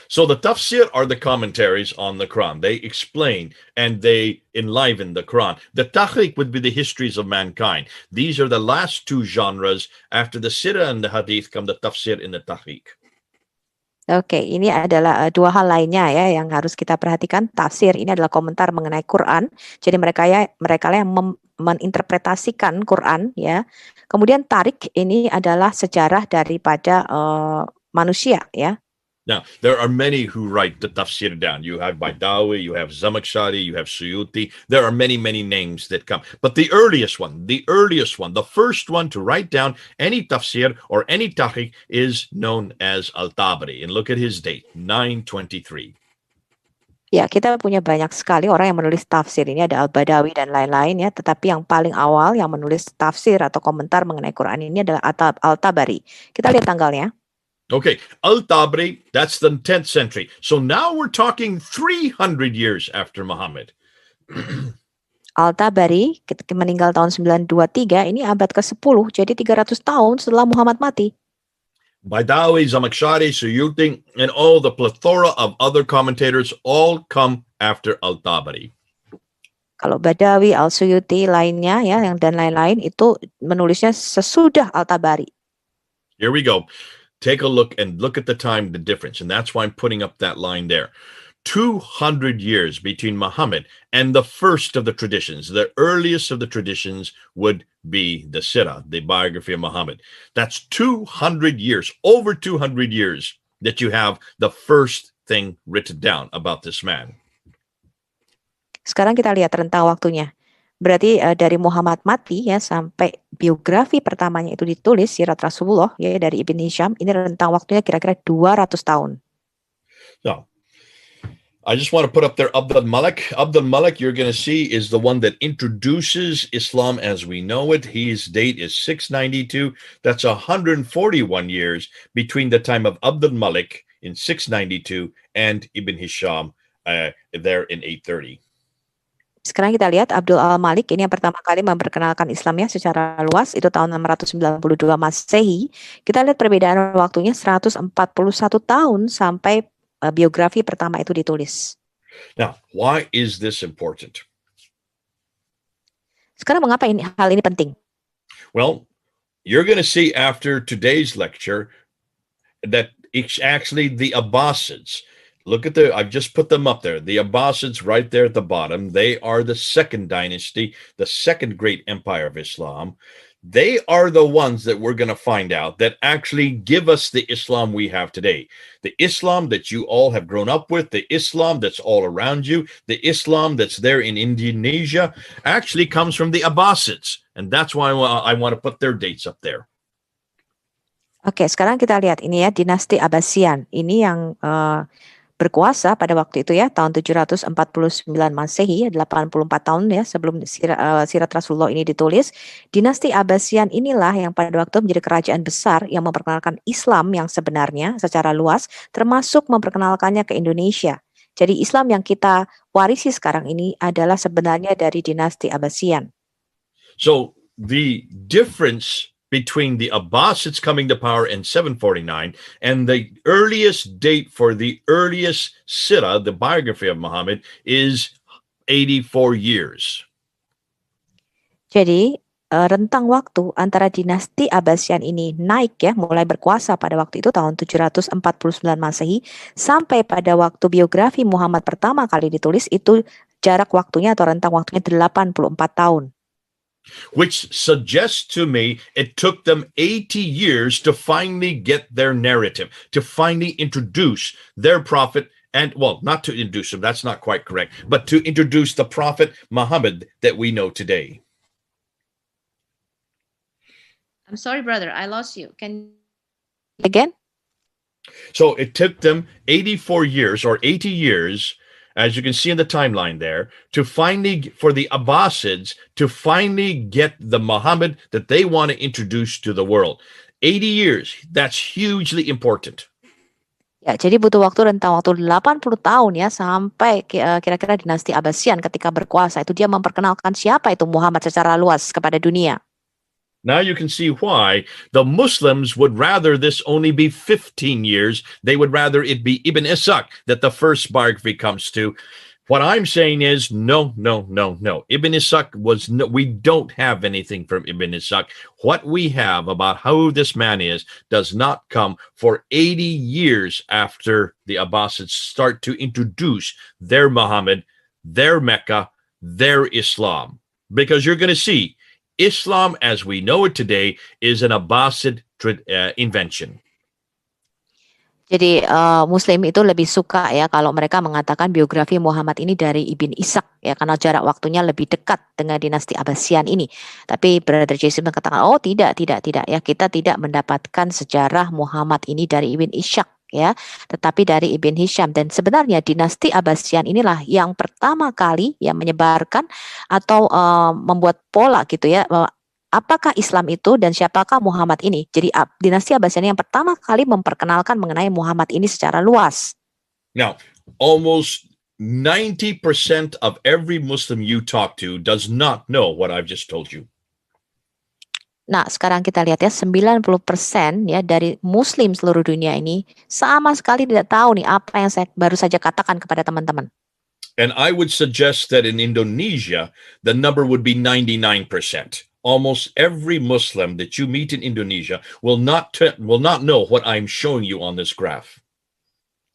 So the tafsir are the commentaries on the Quran. They explain and they enliven the Quran. The tahqiq would be the histories of mankind. These are the last 2 genres. After the sirah and the hadith come the tafsir and the tahqiq. Oke, ini adalah 2 hal lainnya ya yang harus kita perhatikan. Tafsir ini adalah komentar mengenai Quran. Jadi mereka lah yang meninterpretasikan Quran ya. Kemudian tarik ini adalah sejarah daripada manusia ya. Now, there are many who write the tafsir down. You have Baidawi, you have Zamakhshari, you have Suyuti. There are many, many names that come. But the earliest one, the first one to write down any tafsir or any tahqiq is known as Al-Tabari. And look at his date, 923. Ya, kita punya banyak sekali orang yang menulis tafsir. Ini ada Al-Badawi dan lain-lain ya. Tetapi yang paling awal yang menulis tafsir atau komentar mengenai Quran ini adalah Al-Tabari. Kita lihat tanggalnya. Okay, Al-Tabari, that's the 10th century. So now we're talking 300 years after Muhammad. Al-Tabari meninggal tahun 923, ini abad ke-10, jadi 300 tahun setelah Muhammad mati. Baidawi, Zamakhshari, Suyuti, and all the plethora of other commentators all come after Al-Tabari. Kalau Badawi, Al-Suyuti, lainnya ya, yang dan lain-lain itu menulisnya sesudah Al-Tabari. Here we go. Take a look and look at the time, the difference. And that's why I'm putting up that line there. 200 years between Muhammad and the first of the traditions. The earliest of the traditions would be the Sirah, the biography of Muhammad. That's 200 years, over 200 years that you have the first thing written down about this man. Sekarang kita lihat rentang waktunya. Berarti dari Muhammad mati ya sampai biografi pertamanya itu ditulis Sirat Rasulullah ya dari Ibn Hisham, ini rentang waktunya kira-kira 200 tahun. So, I just want to put up there Abdul Malik. Abdul Malik, you're going to see, is the one that introduces Islam as we know it. His date is 692. That's 141 years between the time of Abdul Malik in 692 and Ibn Hisham there in 830. Sekarang kita lihat Abdul Al-Malik, ini yang pertama kali memperkenalkan Islam ya secara luas, itu tahun 692 Masehi. Kita lihat perbedaan waktunya 141 tahun sampai biografi pertama itu ditulis. Now, why is this important? Sekarang mengapa hal ini penting? Well, you're going to see after today's lecture that it's actually the Abbasids. Look at I've just put them up there. The Abbasids right there at the bottom. They are the second dynasty, the second great empire of Islam. They are the ones that we're going to find out that actually give us the Islam we have today. The Islam that you all have grown up with, the Islam that's all around you, the Islam that's there in Indonesia actually comes from the Abbasids. And that's why I want to put their dates up there. Oke, sekarang kita lihat ini ya, dinasti Abbasian. Ini yang berkuasa pada waktu itu ya, tahun 749 Masehi, 84 tahun ya sebelum Sirat Rasulullah ini ditulis. Dinasti Abbasian inilah yang pada waktu menjadi kerajaan besar yang memperkenalkan Islam yang sebenarnya secara luas, termasuk memperkenalkannya ke Indonesia. Jadi Islam yang kita warisi sekarang ini adalah sebenarnya dari dinasti Abbasian. So the difference between the Abbasids coming to power in 749 and the earliest date for the earliest Sirah, the biography of Muhammad, is 84 years. Jadi rentang waktu antara dinasti Abbasian ini naik ya, mulai berkuasa pada waktu itu tahun 749 Masehi sampai pada waktu biografi Muhammad pertama kali ditulis itu jarak waktunya atau rentang waktunya 84 tahun. Which suggests to me it took them 80 years to finally get their narrative, to finally introduce their prophet, and well, not to introduce him, that's not quite correct, but to introduce the prophet Muhammad that we know today. I'm sorry, brother, I lost you. Can again? So it took them 84 years or 80 years, as you can see in the timeline there, to finally, for the Abbasids, to finally get the Muhammad that they want to introduce to the world. 80 years, that's hugely important. Ya, jadi butuh waktu rentang waktu 80 tahun ya sampai kira-kira dinasti Abbasian ketika berkuasa itu dia memperkenalkan siapa itu Muhammad secara luas kepada dunia. Now you can see why the Muslims would rather this only be 15 years. They would rather it be Ibn Ishaq that the first biography comes to. What I'm saying is no. Ibn Ishaq we don't have anything from Ibn Ishaq. What we have about who this man is does not come for 80 years after the Abbasids start to introduce their Muhammad, their Mecca, their Islam. Because you're going to see Islam as we know it today is an Abbasid invention. Jadi Muslim itu lebih suka ya kalau mereka mengatakan biografi Muhammad ini dari Ibn Ishaq ya, karena jarak waktunya lebih dekat dengan dinasti Abbasian ini. Tapi Brother Jason mengatakan, oh tidak ya, kita tidak mendapatkan sejarah Muhammad ini dari Ibn Ishaq ya, tetapi dari Ibn Hisham. Dan sebenarnya dinasti Abbasian inilah yang pertama kali yang menyebarkan atau membuat pola gitu ya, bahwa apakah Islam itu dan siapakah Muhammad ini? Jadi dinasti Abbasian yang pertama kali memperkenalkan mengenai Muhammad ini secara luas. Now, almost 90% of every Muslim you talk to does not know what I've just told you. Nah, sekarang kita lihat ya, 90% ya dari Muslim seluruh dunia ini sama sekali tidak tahu nih apa yang saya baru saja katakan kepada teman-teman. And I would suggest that in Indonesia, the number would be 99%. Almost every Muslim that you meet in Indonesia will not know what I'm showing you on this graph.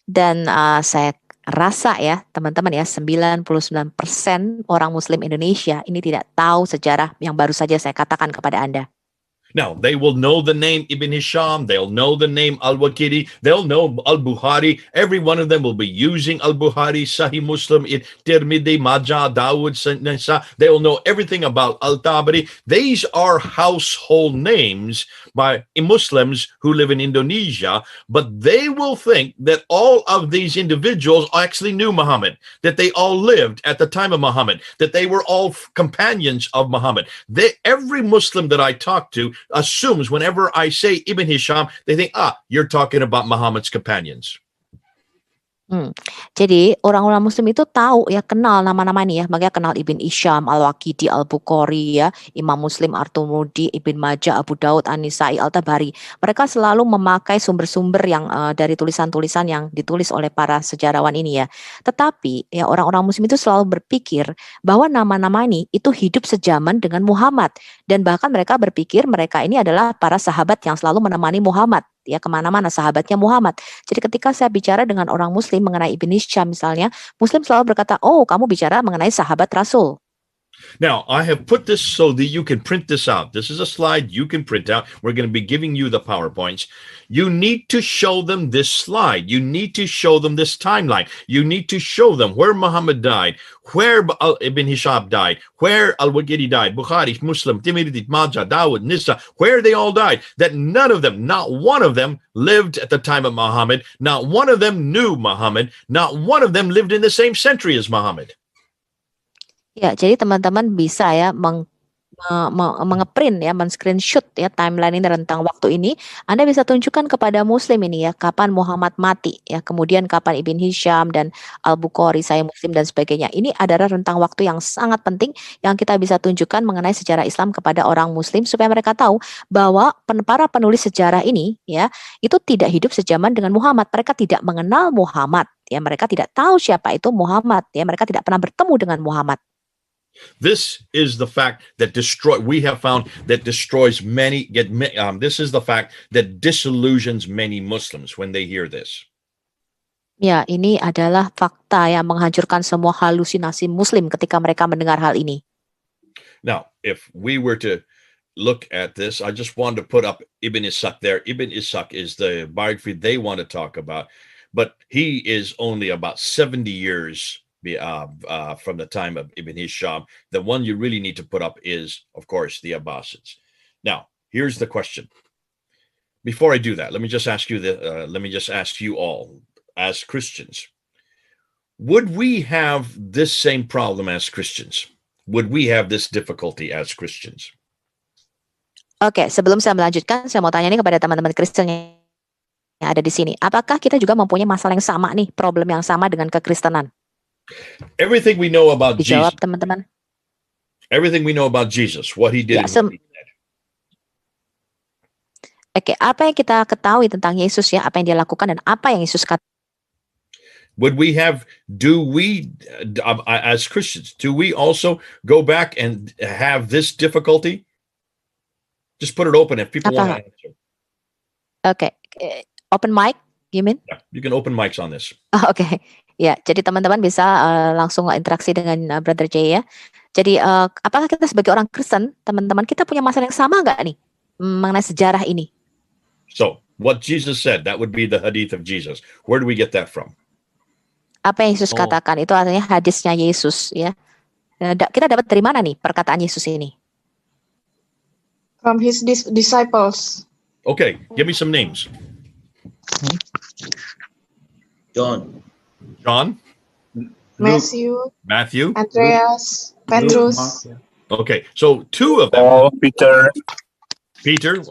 Dan saya rasa ya teman-teman ya, 99% orang Muslim Indonesia ini tidak tahu sejarah yang baru saja saya katakan kepada Anda. Now, they will know the name Ibn Hisham, they'll know the name Al-Waqidi, they'll know Al-Bukhari. Every one of them will be using Al-Bukhari, Sahih Muslim, Tirmidhi, Majah, Dawud, Nisa. They will know everything about Al-Tabari. These are household names by Muslims who live in Indonesia, but they will think that all of these individuals actually knew Muhammad, that they all lived at the time of Muhammad, that they were all companions of Muhammad. Every Muslim that I talk to assumes whenever I say Ibn Hisham, they think, you're talking about Muhammad's companions. Jadi orang-orang Muslim itu tahu ya, kenal nama-nama ini ya, makanya kenal Ibn Hisham, Al-Waqidi, Al-Bukhari ya, Imam Muslim, At-Tirmidzi, Ibn Majah, Abu Daud, An-Nisai, Al-Tabari. Mereka selalu memakai sumber-sumber yang dari tulisan-tulisan yang ditulis oleh para sejarawan ini ya. Tetapi ya orang-orang Muslim itu selalu berpikir bahwa nama-nama ini itu hidup sejaman dengan Muhammad, dan bahkan mereka berpikir mereka ini adalah para sahabat yang selalu menemani Muhammad ya, kemana-mana sahabatnya Muhammad. Jadi ketika saya bicara dengan orang Muslim mengenai Ibn Hisham misalnya, Muslim selalu berkata, oh kamu bicara mengenai sahabat Rasul. Now, I have put this so that you can print this out. This is a slide you can print out. We're going to be giving you the PowerPoints. You need to show them this slide. You need to show them this timeline. You need to show them where Muhammad died, where Ibn Hisham died, where Al-Waqidi died, Bukhari, Muslim, Tirmidhi, Majah, Dawud, Nisa, where they all died. That none of them, not one of them, lived at the time of Muhammad. Not one of them knew Muhammad. Not one of them lived in the same century as Muhammad. Ya, jadi teman-teman bisa ya mengeprint ya, men-screenshot ya timeline ini, rentang waktu ini. Anda bisa tunjukkan kepada Muslim ini ya, kapan Muhammad mati ya, kemudian kapan Ibn Hisham dan Al-Bukhari, Sahih Muslim dan sebagainya. Ini adalah rentang waktu yang sangat penting yang kita bisa tunjukkan mengenai sejarah Islam kepada orang Muslim supaya mereka tahu bahwa para penulis sejarah ini ya, itu tidak hidup sejaman dengan Muhammad. Mereka tidak mengenal Muhammad ya, mereka tidak tahu siapa itu Muhammad ya, mereka tidak pernah bertemu dengan Muhammad. This is the fact that we have found that destroys many. This is the fact that disillusions many Muslims when they hear this. Ya, ini adalah fakta yang menghancurkan semua halusinasi Muslim ketika mereka mendengar hal ini. Now, if we were to look at this, I just wanted to put up Ibn Ishaq there. Ibn Ishaq is the biography they want to talk about, but he is only about 70 years from the time of Ibn Hisham. The one you really need to put up is, of course, the Abbasids. Now, here's the question. Before I do that, let me just ask you all, as Christians, would we have this same problem as Christians? Would we have this difficulty as Christians? Oke, sebelum saya melanjutkan, saya mau tanya nih kepada teman-teman Kristen yang ada di sini. Apakah kita juga mempunyai masalah yang sama nih, problem yang sama dengan kekristenan? Everything we know about Dijawab, Jesus. teman-teman. Everything we know about Jesus, what he did. Oke, apa yang kita ketahui tentang Yesus ya, apa yang dia lakukan dan apa yang Yesus katakan? As Christians, do we also go back and have this difficulty? Just put it open if people want to answer. Okay. Open mic, you mean? Yeah, you can open mics on this. Okay. Ya, jadi teman-teman bisa langsung interaksi dengan Brother J ya. Jadi apakah kita sebagai orang Kristen, teman-teman, kita punya masalah yang sama nggak nih mengenai sejarah ini? So, What Jesus said, that would be the hadith of Jesus. Where do we get that from? Apa yang Yesus katakan itu artinya hadisnya Yesus ya. Kita dapat dari mana nih perkataan Yesus ini? From his disciples. Okay, give me some names. John, Matthew, Luke, Andreas, Petrus. Okay, so two of them. Peter.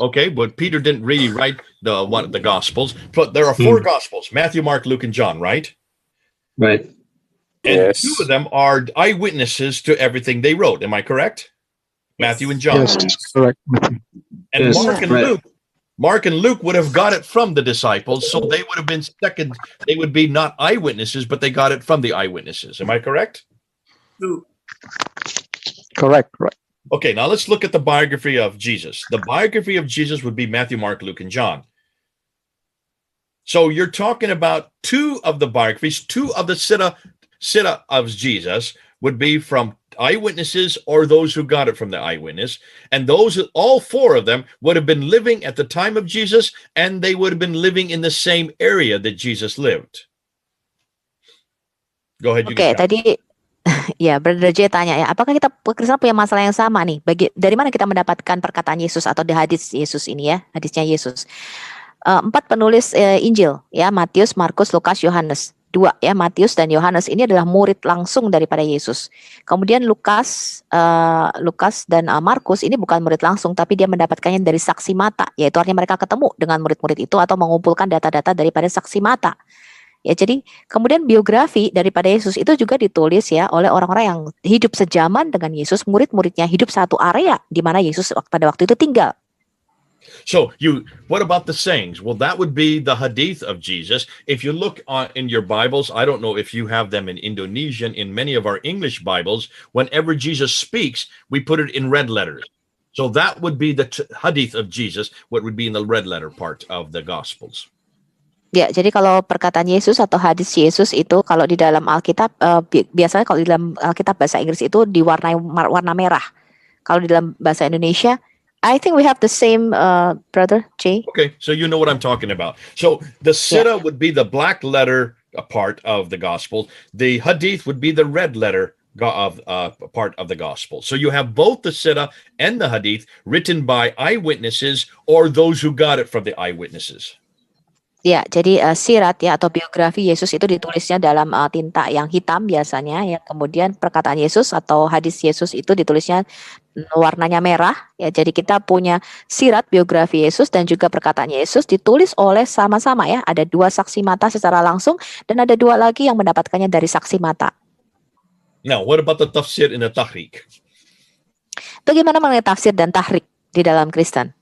Okay, but Peter didn't really write the Gospels. But there are four Gospels: Matthew, Mark, Luke, and John, right? right? And Yes. two of them are eyewitnesses to everything they wrote. Am I correct? Matthew and John. Yes, correct. And Yes, right. Mark and Luke would have got it from the disciples, so they would have been second. They would be not eyewitnesses, but they got it from the eyewitnesses. Am I correct? Correct, right. Okay, now let's look at the biography of Jesus. The biography of Jesus would be Matthew, Mark, Luke, and John. So you're talking about two of the biographies, two of the sira of Jesus would be from eyewitnesses or those who got it from the eyewitness. And those, all four of them would have been living at the time of Jesus, and they would have been living in the same area that Jesus lived. Go ahead. You Oke, can start. tadi ya Brother J tanya ya, apakah kita Kristen punya masalah yang sama nih? Dari mana kita mendapatkan perkataan Yesus atau di hadis Yesus ini ya, hadisnya Yesus? Empat penulis Injil ya, Matius, Markus, Lukas, Yohanes. Dua ya, Matius dan Yohanes ini adalah murid langsung daripada Yesus. Kemudian Lukas dan Markus ini bukan murid langsung, tapi dia mendapatkannya dari saksi mata, yaitu artinya mereka ketemu dengan murid-murid itu atau mengumpulkan data-data daripada saksi mata. Ya, jadi kemudian biografi daripada Yesus itu juga ditulis ya oleh orang-orang yang hidup sejaman dengan Yesus, murid-muridnya hidup satu area di mana Yesus pada waktu itu tinggal. So what about the sayings? Well, that would be the hadith of Jesus. If you look in your Bibles, I don't know if you have them in Indonesian, in many of our English Bibles, whenever Jesus speaks, we put it in red letters. So that would be the hadith of Jesus, what would be in the red letter part of the Gospels. Ya, jadi kalau perkataan Yesus atau hadis Yesus itu kalau di dalam Alkitab biasanya kalau di dalam Alkitab bahasa Inggris itu diwarnai warna merah. Kalau di dalam bahasa Indonesia, I think we have the same, Brother J. Okay, so you know what I'm talking about. So the sira would be the black letter part of the Gospel. The hadith would be the red letter of part of the Gospel. So you have both the sira and the hadith written by eyewitnesses or those who got it from the eyewitnesses. Ya, jadi sirat ya atau biografi Yesus itu ditulisnya dalam tinta yang hitam biasanya ya. Kemudian perkataan Yesus atau hadis Yesus itu ditulisnya warnanya merah ya. Jadi kita punya sirat biografi Yesus dan juga perkataan Yesus ditulis oleh sama-sama ya. Ada dua saksi mata secara langsung dan ada dua lagi yang mendapatkannya dari saksi mata. Now, what about the tafsir and the tahrik? Bagaimana mengenai tafsir dan tahrik di dalam Kristen?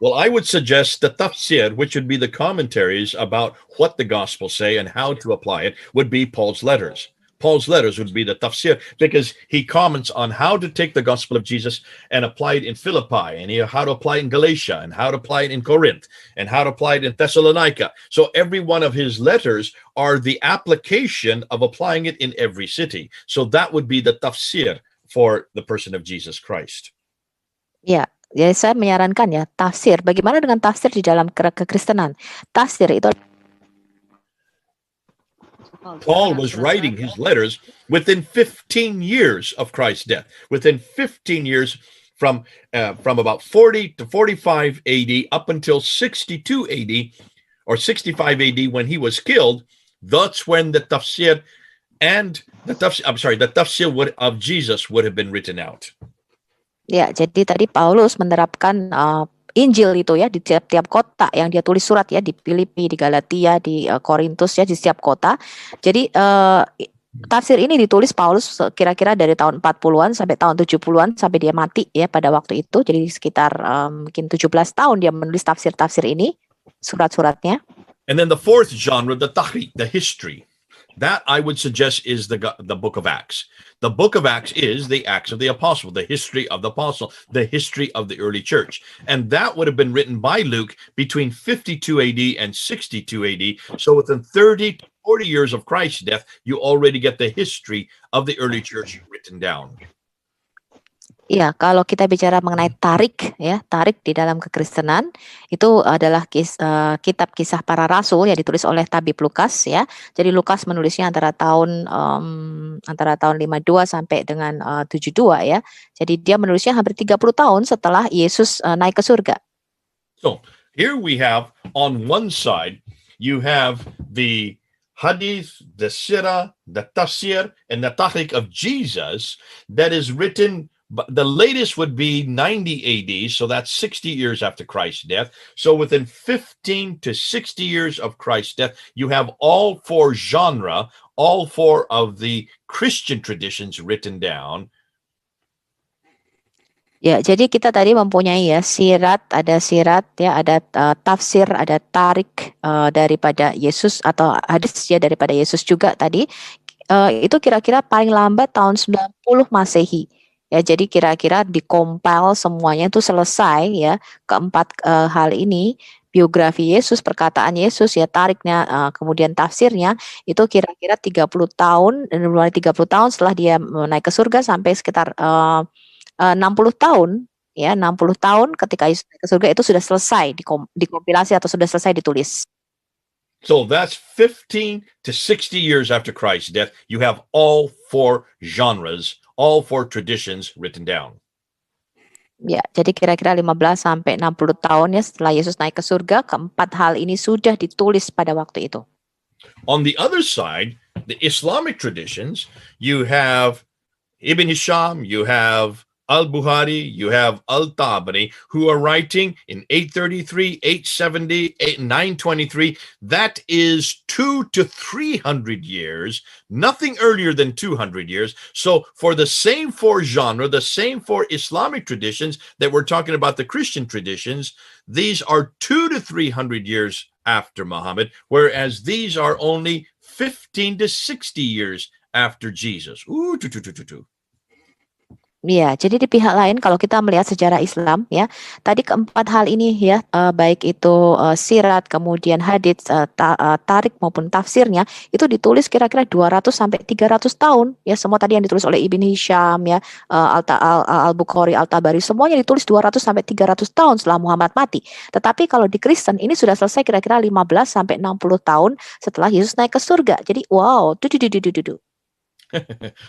Well, I would suggest the tafsir, which would be the commentaries about what the Gospels say and how to apply it, would be Paul's letters. Paul's letters would be the tafsir because he comments on how to take the Gospel of Jesus and apply it in Philippi, and how to apply it in Galatia, and how to apply it in Corinth, and how to apply it in Thessalonica. So every one of his letters are the application of applying it in every city. So that would be the tafsir for the person of Jesus Christ. Ya. Jadi saya menyarankan ya tafsir. Bagaimana dengan tafsir di dalam kekristenan? Tafsir itu Paul was writing his letters within 15 years of Christ's death. Within 15 years from about 40 to 45 AD up until 62 AD or 65 AD when he was killed, that's when the tafsir of Jesus would have been written out. Ya, jadi tadi Paulus menerapkan Injil itu ya di tiap-tiap kota yang dia tulis surat ya di Filipi, di Galatia, di Korintus ya di setiap kota. Jadi tafsir ini ditulis Paulus kira-kira dari tahun 40-an sampai tahun 70-an sampai dia mati ya pada waktu itu. Jadi sekitar mungkin 17 tahun dia menulis tafsir-tafsir ini, surat-suratnya. And then the fourth genre, the tahrik, the history. That I would suggest is the book of Acts. The book of Acts is the Acts of the Apostle, the history of the Apostle, the history of the early church. And that would have been written by Luke between 52 AD and 62 AD. So within 30 to 40 years of Christ's death, you already get the history of the early church written down. Iya, kalau kita bicara mengenai tarik ya, tarik di dalam kekristenan itu adalah kitab kisah para rasul yang ditulis oleh tabib Lukas ya. Jadi Lukas menulisnya antara tahun 52 sampai dengan 72 ya. Jadi dia menulisnya hampir 30 tahun setelah Yesus naik ke surga. So here we have on one side, you have the hadith, the sirah, the tafsir, and the tahrik of Jesus that is written. But the latest would be 90 AD, so that's 60 years after Christ's death. So within 15 to 60 years of Christ's death, you have all four genre, all four of the Christian traditions written down. Ya, jadi kita tadi mempunyai ya ada sirat ya, ada tafsir, ada tarik daripada Yesus atau hadis ya daripada Yesus juga tadi. Itu kira-kira paling lambat tahun 90 Masehi. Ya, jadi kira-kira dikompil semuanya itu selesai ya keempat hal ini, biografi Yesus, perkataan Yesus ya, tariknya kemudian tafsirnya itu kira-kira 30 tahun, dan mulai 30 tahun setelah dia naik ke surga sampai sekitar 60 tahun ya, 60 tahun ketika Yesus naik ke surga itu sudah selesai dikompilasi atau sudah selesai ditulis. So that's 15 to 60 years after Christ's death. You have all four genres, all four traditions written down. Ya, jadi kira-kira 15 sampai 60 tahun ya setelah Yesus naik ke surga, keempat hal ini sudah ditulis pada waktu itu. On the other side, the Islamic traditions, you have Ibn Hisham, you have Al-Bukhari, you have Al-Tabari, who are writing in 833, 870, 923. That is 200 to 300 years, nothing earlier than 200 years. So for the same four genre, the same four Islamic traditions that we're talking about, the Christian traditions, these are 200 to 300 years after Muhammad, whereas these are only 15 to 60 years after Jesus. Ooh, Iya, jadi di pihak lain kalau kita melihat sejarah Islam ya, tadi keempat hal ini ya, baik itu sirat, kemudian hadits, tarik maupun tafsirnya itu ditulis kira-kira 200 sampai 300 tahun ya, semua tadi yang ditulis oleh Ibn Hisham ya, Al-Bukhari, Al-Tabari, semuanya ditulis 200 sampai 300 tahun setelah Muhammad mati. Tetapi kalau di Kristen ini sudah selesai kira-kira 15 sampai 60 tahun setelah Yesus naik ke surga. Jadi wow,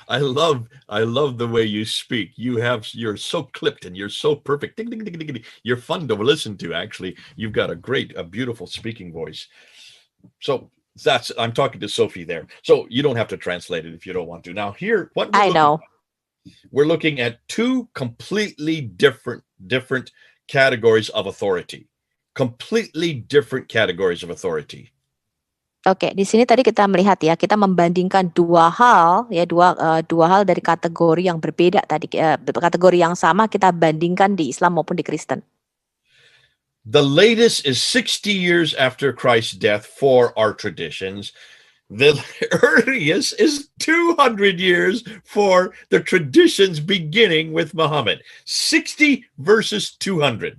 I love the way you speak. You're so clipped and you're so perfect. Ding, ding, ding, ding, ding. You're fun to listen to, actually. You've got a beautiful speaking voice. So I'm talking to Sophie there. So you don't have to translate it if you don't want to. Now here, we're looking at two completely different categories of authority. Completely different categories of authority. Oke, di sini tadi kita melihat ya, kita membandingkan dua hal ya, dua hal dari kategori yang berbeda tadi, kategori yang sama kita bandingkan di Islam maupun di Kristen. The latest is 60 years after Christ's death for our traditions. The earliest is 200 years for the traditions beginning with Muhammad. 60 versus 200.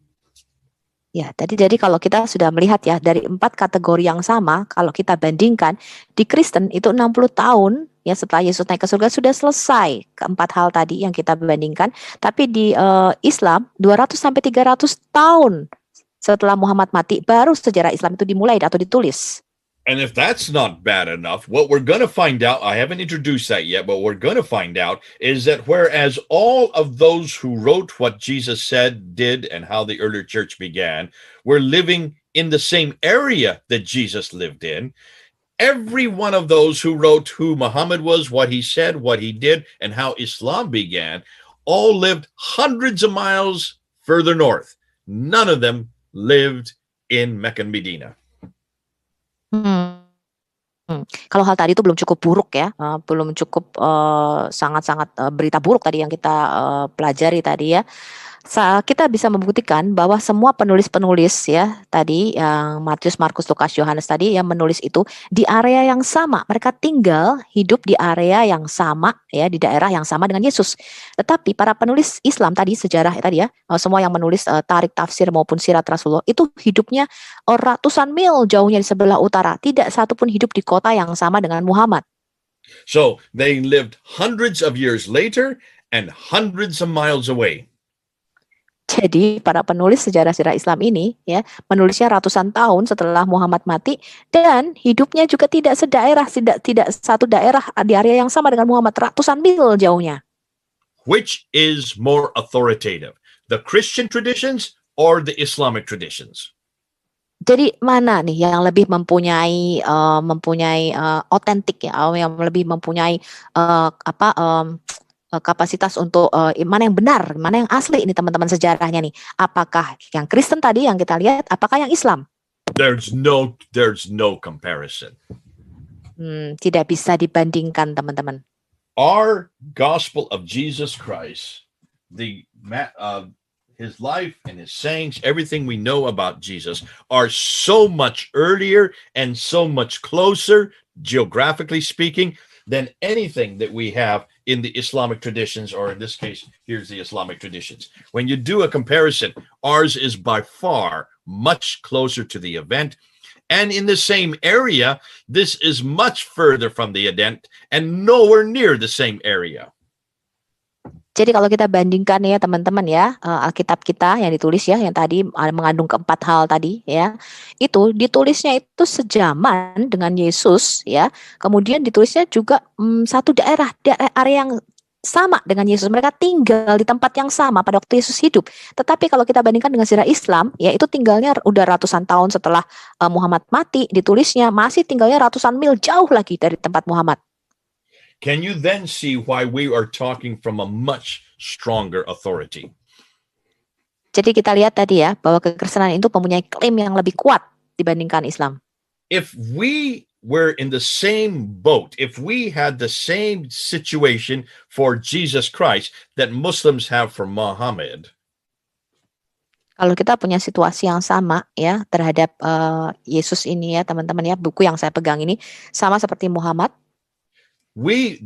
Ya, jadi kalau kita sudah melihat ya dari empat kategori yang sama, kalau kita bandingkan di Kristen itu 60 tahun ya setelah Yesus naik ke surga sudah selesai keempat hal tadi yang kita bandingkan, tapi di Islam 200 sampai 300 tahun setelah Muhammad mati baru sejarah Islam itu dimulai atau ditulis. And if that's not bad enough, what we're going to find out, I haven't introduced that yet, but we're going to find out is that whereas all of those who wrote what Jesus said, did, and how the early church began were living in the same area that Jesus lived in, every one of those who wrote who Muhammad was, what he said, what he did, and how Islam began, all lived hundreds of miles further north. None of them lived in Mecca and Medina. Kalau hal tadi itu belum cukup buruk ya, belum cukup sangat-sangat berita buruk tadi yang kita pelajari tadi ya. Kita bisa membuktikan bahwa semua penulis-penulis ya tadi yang Matius, Markus, Lukas, Yohanes tadi yang menulis itu di area yang sama. Mereka tinggal hidup di area yang sama ya, di daerah yang sama dengan Yesus. Tetapi para penulis Islam tadi, sejarah tadi ya, semua yang menulis tarik, tafsir maupun sirat Rasulullah itu hidupnya ratusan mil jauhnya di sebelah utara. Tidak satu pun hidup di kota yang sama dengan Muhammad. So they lived hundreds of years later, and hundreds of miles away. Jadi para penulis sejarah-sejarah Islam ini ya menulisnya ratusan tahun setelah Muhammad mati dan hidupnya juga tidak sedaerah, tidak satu daerah di area yang sama dengan Muhammad, ratusan mil jauhnya. Which is more authoritative, the Christian traditions or the Islamic traditions? Jadi mana nih yang lebih mempunyai otentik ya, yang lebih mempunyai kapasitas untuk mana yang benar, mana yang asli ini teman-teman sejarahnya nih. Apakah yang Kristen tadi yang kita lihat, apakah yang Islam? There's no comparison. Tidak bisa dibandingkan teman-teman. Our gospel of Jesus Christ, his life and his sayings, everything we know about Jesus are so much earlier and so much closer, geographically speaking, than anything that we have in the Islamic traditions, or in this case, here's the Islamic traditions. When you do a comparison, ours is by far much closer to the event. And in the same area, this is much further from the event and nowhere near the same area. Jadi kalau kita bandingkan ya teman-teman ya, Alkitab kita yang ditulis ya, yang tadi mengandung keempat hal tadi ya, itu ditulisnya itu sejaman dengan Yesus ya, kemudian ditulisnya juga satu daerah area yang sama dengan Yesus, mereka tinggal di tempat yang sama pada waktu Yesus hidup. Tetapi kalau kita bandingkan dengan sejarah Islam, ya itu tinggalnya udah ratusan tahun setelah Muhammad mati, ditulisnya masih tinggalnya ratusan mil jauh lagi dari tempat Muhammad. Can you then see why we are talking from a much stronger authority? Jadi kita lihat tadi ya, bahwa kekristenan itu mempunyai klaim yang lebih kuat dibandingkan Islam. If we were in the same boat, if we had the same situation for Jesus Christ that Muslims have for Muhammad, kalau kita punya situasi yang sama ya terhadap Yesus ini ya teman-teman ya, buku yang saya pegang ini sama seperti Muhammad,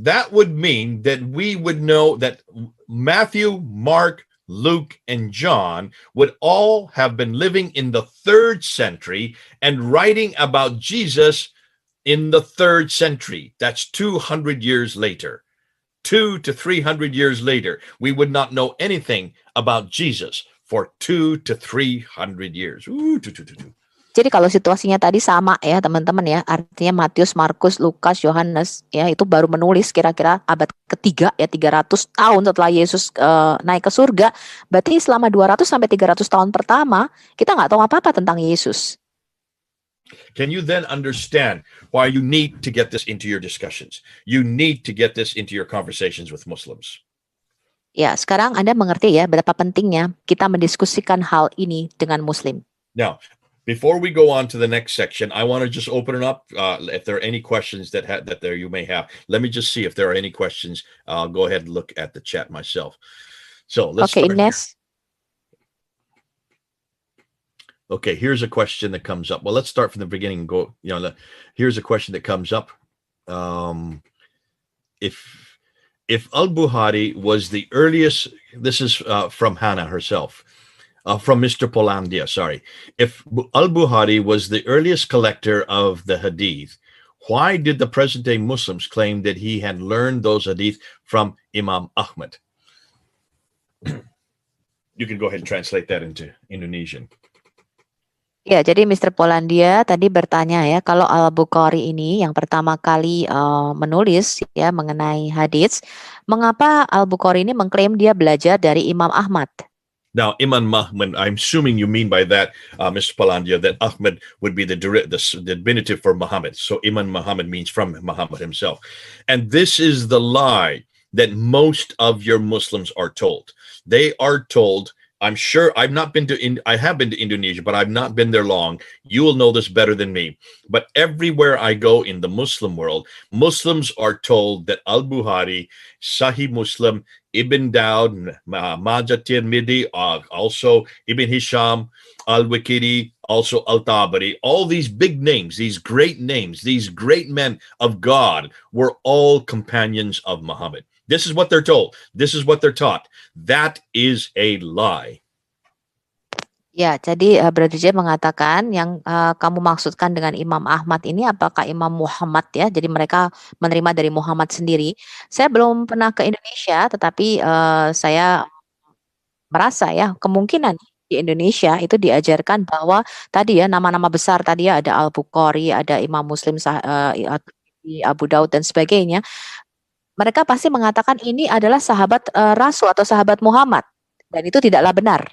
that would mean that we would know that Matthew, Mark, Luke, and John would all have been living in the 3rd century and writing about Jesus in the 3rd century. That's 200 years later. 200 to 300 years later, we would not know anything about Jesus for 200 to 300 years. Jadi kalau situasinya tadi sama ya teman-teman ya, artinya Matius, Markus, Lukas, Yohanes ya itu baru menulis kira-kira abad ketiga ya, 300 tahun setelah Yesus naik ke surga. Berarti selama 200 sampai 300 tahun pertama kita nggak tahu apa-apa tentang Yesus. Can you then understand why you need to get this into your discussions? You need to get this into your conversations with Muslims. Ya, sekarang Anda mengerti ya betapa pentingnya kita mendiskusikan hal ini dengan Muslim. Now, before we go on to the next section, I want to just open it up. If there are any questions that there you may have, let me just see if there are any questions. I'll go ahead and look at the chat myself. So let's Okay, start Ines. Okay, here's a question that comes up. Well, let's start from the beginning and go, here's a question that comes up. If Al-Bukhari was the earliest, this is from Hannah herself, from Mr. Polandia, sorry. If Al-Bukhari was the earliest collector of the hadith, why did the present-day Muslims claim that he had learned those hadith from Imam Ahmad? You can go ahead and translate that into Indonesian. Ya, jadi Mr. Polandia tadi bertanya ya, kalau Al-Bukhari ini yang pertama kali menulis ya mengenai hadits, mengapa Al-Bukhari ini mengklaim dia belajar dari Imam Ahmad? Now, Imam Ahmad, I'm assuming you mean by that, Mr. Polandia, that Ahmad would be the diminutive for Muhammad. So Imam Muhammad means from Muhammad himself. And this is the lie that most of your Muslims are told. They are told, I'm sure I have been to Indonesia, but I've not been there long. You will know this better than me. But everywhere I go in the Muslim world, Muslims are told that Al-Bukhari, Sahih Muslim, Ibn Dawud, Majah Tirmidhi, also Ibn Hisham, Al-Waqidi, also Al-Tabari, all these big names, these great men of God were all companions of Muhammad. This is what they're told. This is what they're taught. That is a lie. Ya, jadi Brother J mengatakan yang kamu maksudkan dengan Imam Ahmad ini apakah Imam Muhammad ya? Jadi mereka menerima dari Muhammad sendiri. Saya belum pernah ke Indonesia, tetapi saya merasa ya kemungkinan di Indonesia itu diajarkan bahwa tadi ya nama-nama besar tadi ya ada Al-Bukhari, ada Imam Muslim, Abu Daud dan sebagainya. Mereka pasti mengatakan ini adalah sahabat Rasul atau sahabat Muhammad dan itu tidaklah benar.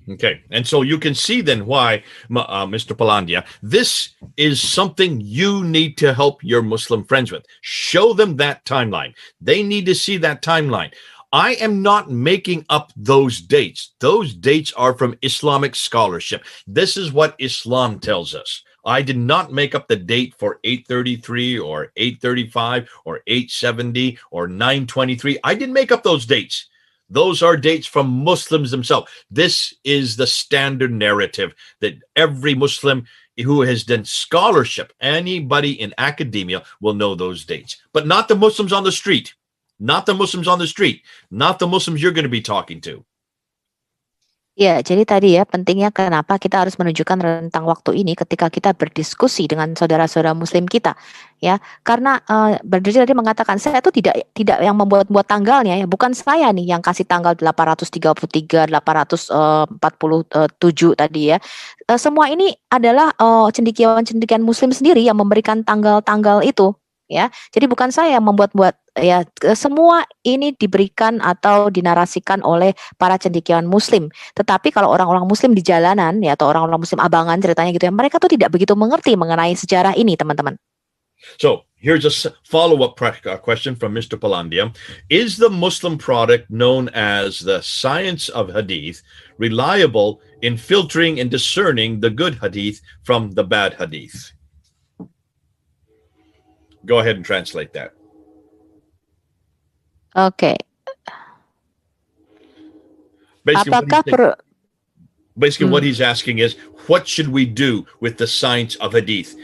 Okay, and so you can see then why, Mr. Palandia, this is something you need to help your Muslim friends with. Show them that timeline. They need to see that timeline. I am not making up those dates. Those dates are from Islamic scholarship. This is what Islam tells us. I did not make up the date for 833 or 835 or 870 or 923. I didn't make up those dates. Those are dates from Muslims themselves. This is the standard narrative that every Muslim who has done scholarship, anybody in academia will know those dates, but not the Muslims on the street. Not the Muslims on the street. Not the Muslims you're going to be talking to. Ya, jadi tadi ya pentingnya kenapa kita harus menunjukkan rentang waktu ini ketika kita berdiskusi dengan saudara-saudara Muslim kita, ya. Karena Brother tadi mengatakan saya itu tidak yang membuat-buat tanggalnya, ya. Bukan saya nih yang kasih tanggal 833, 847 tadi ya. Semua ini adalah cendekiawan-cendekiawan Muslim sendiri yang memberikan tanggal-tanggal itu. Ya, jadi bukan saya yang membuat-buat ya, semua ini diberikan atau dinarasikan oleh para cendekiawan Muslim. Tetapi kalau orang-orang Muslim di jalanan ya atau orang-orang Muslim abangan ceritanya gitu ya, mereka tuh tidak begitu mengerti mengenai sejarah ini, teman-teman. So here's a follow-up question from Mr. Palandia. Is the Muslim product known as the science of hadith reliable in filtering and discerning the good hadith from the bad hadith? Go ahead and translate that. Oke. Basically, what he's asking is, what should we do with the science of hadith?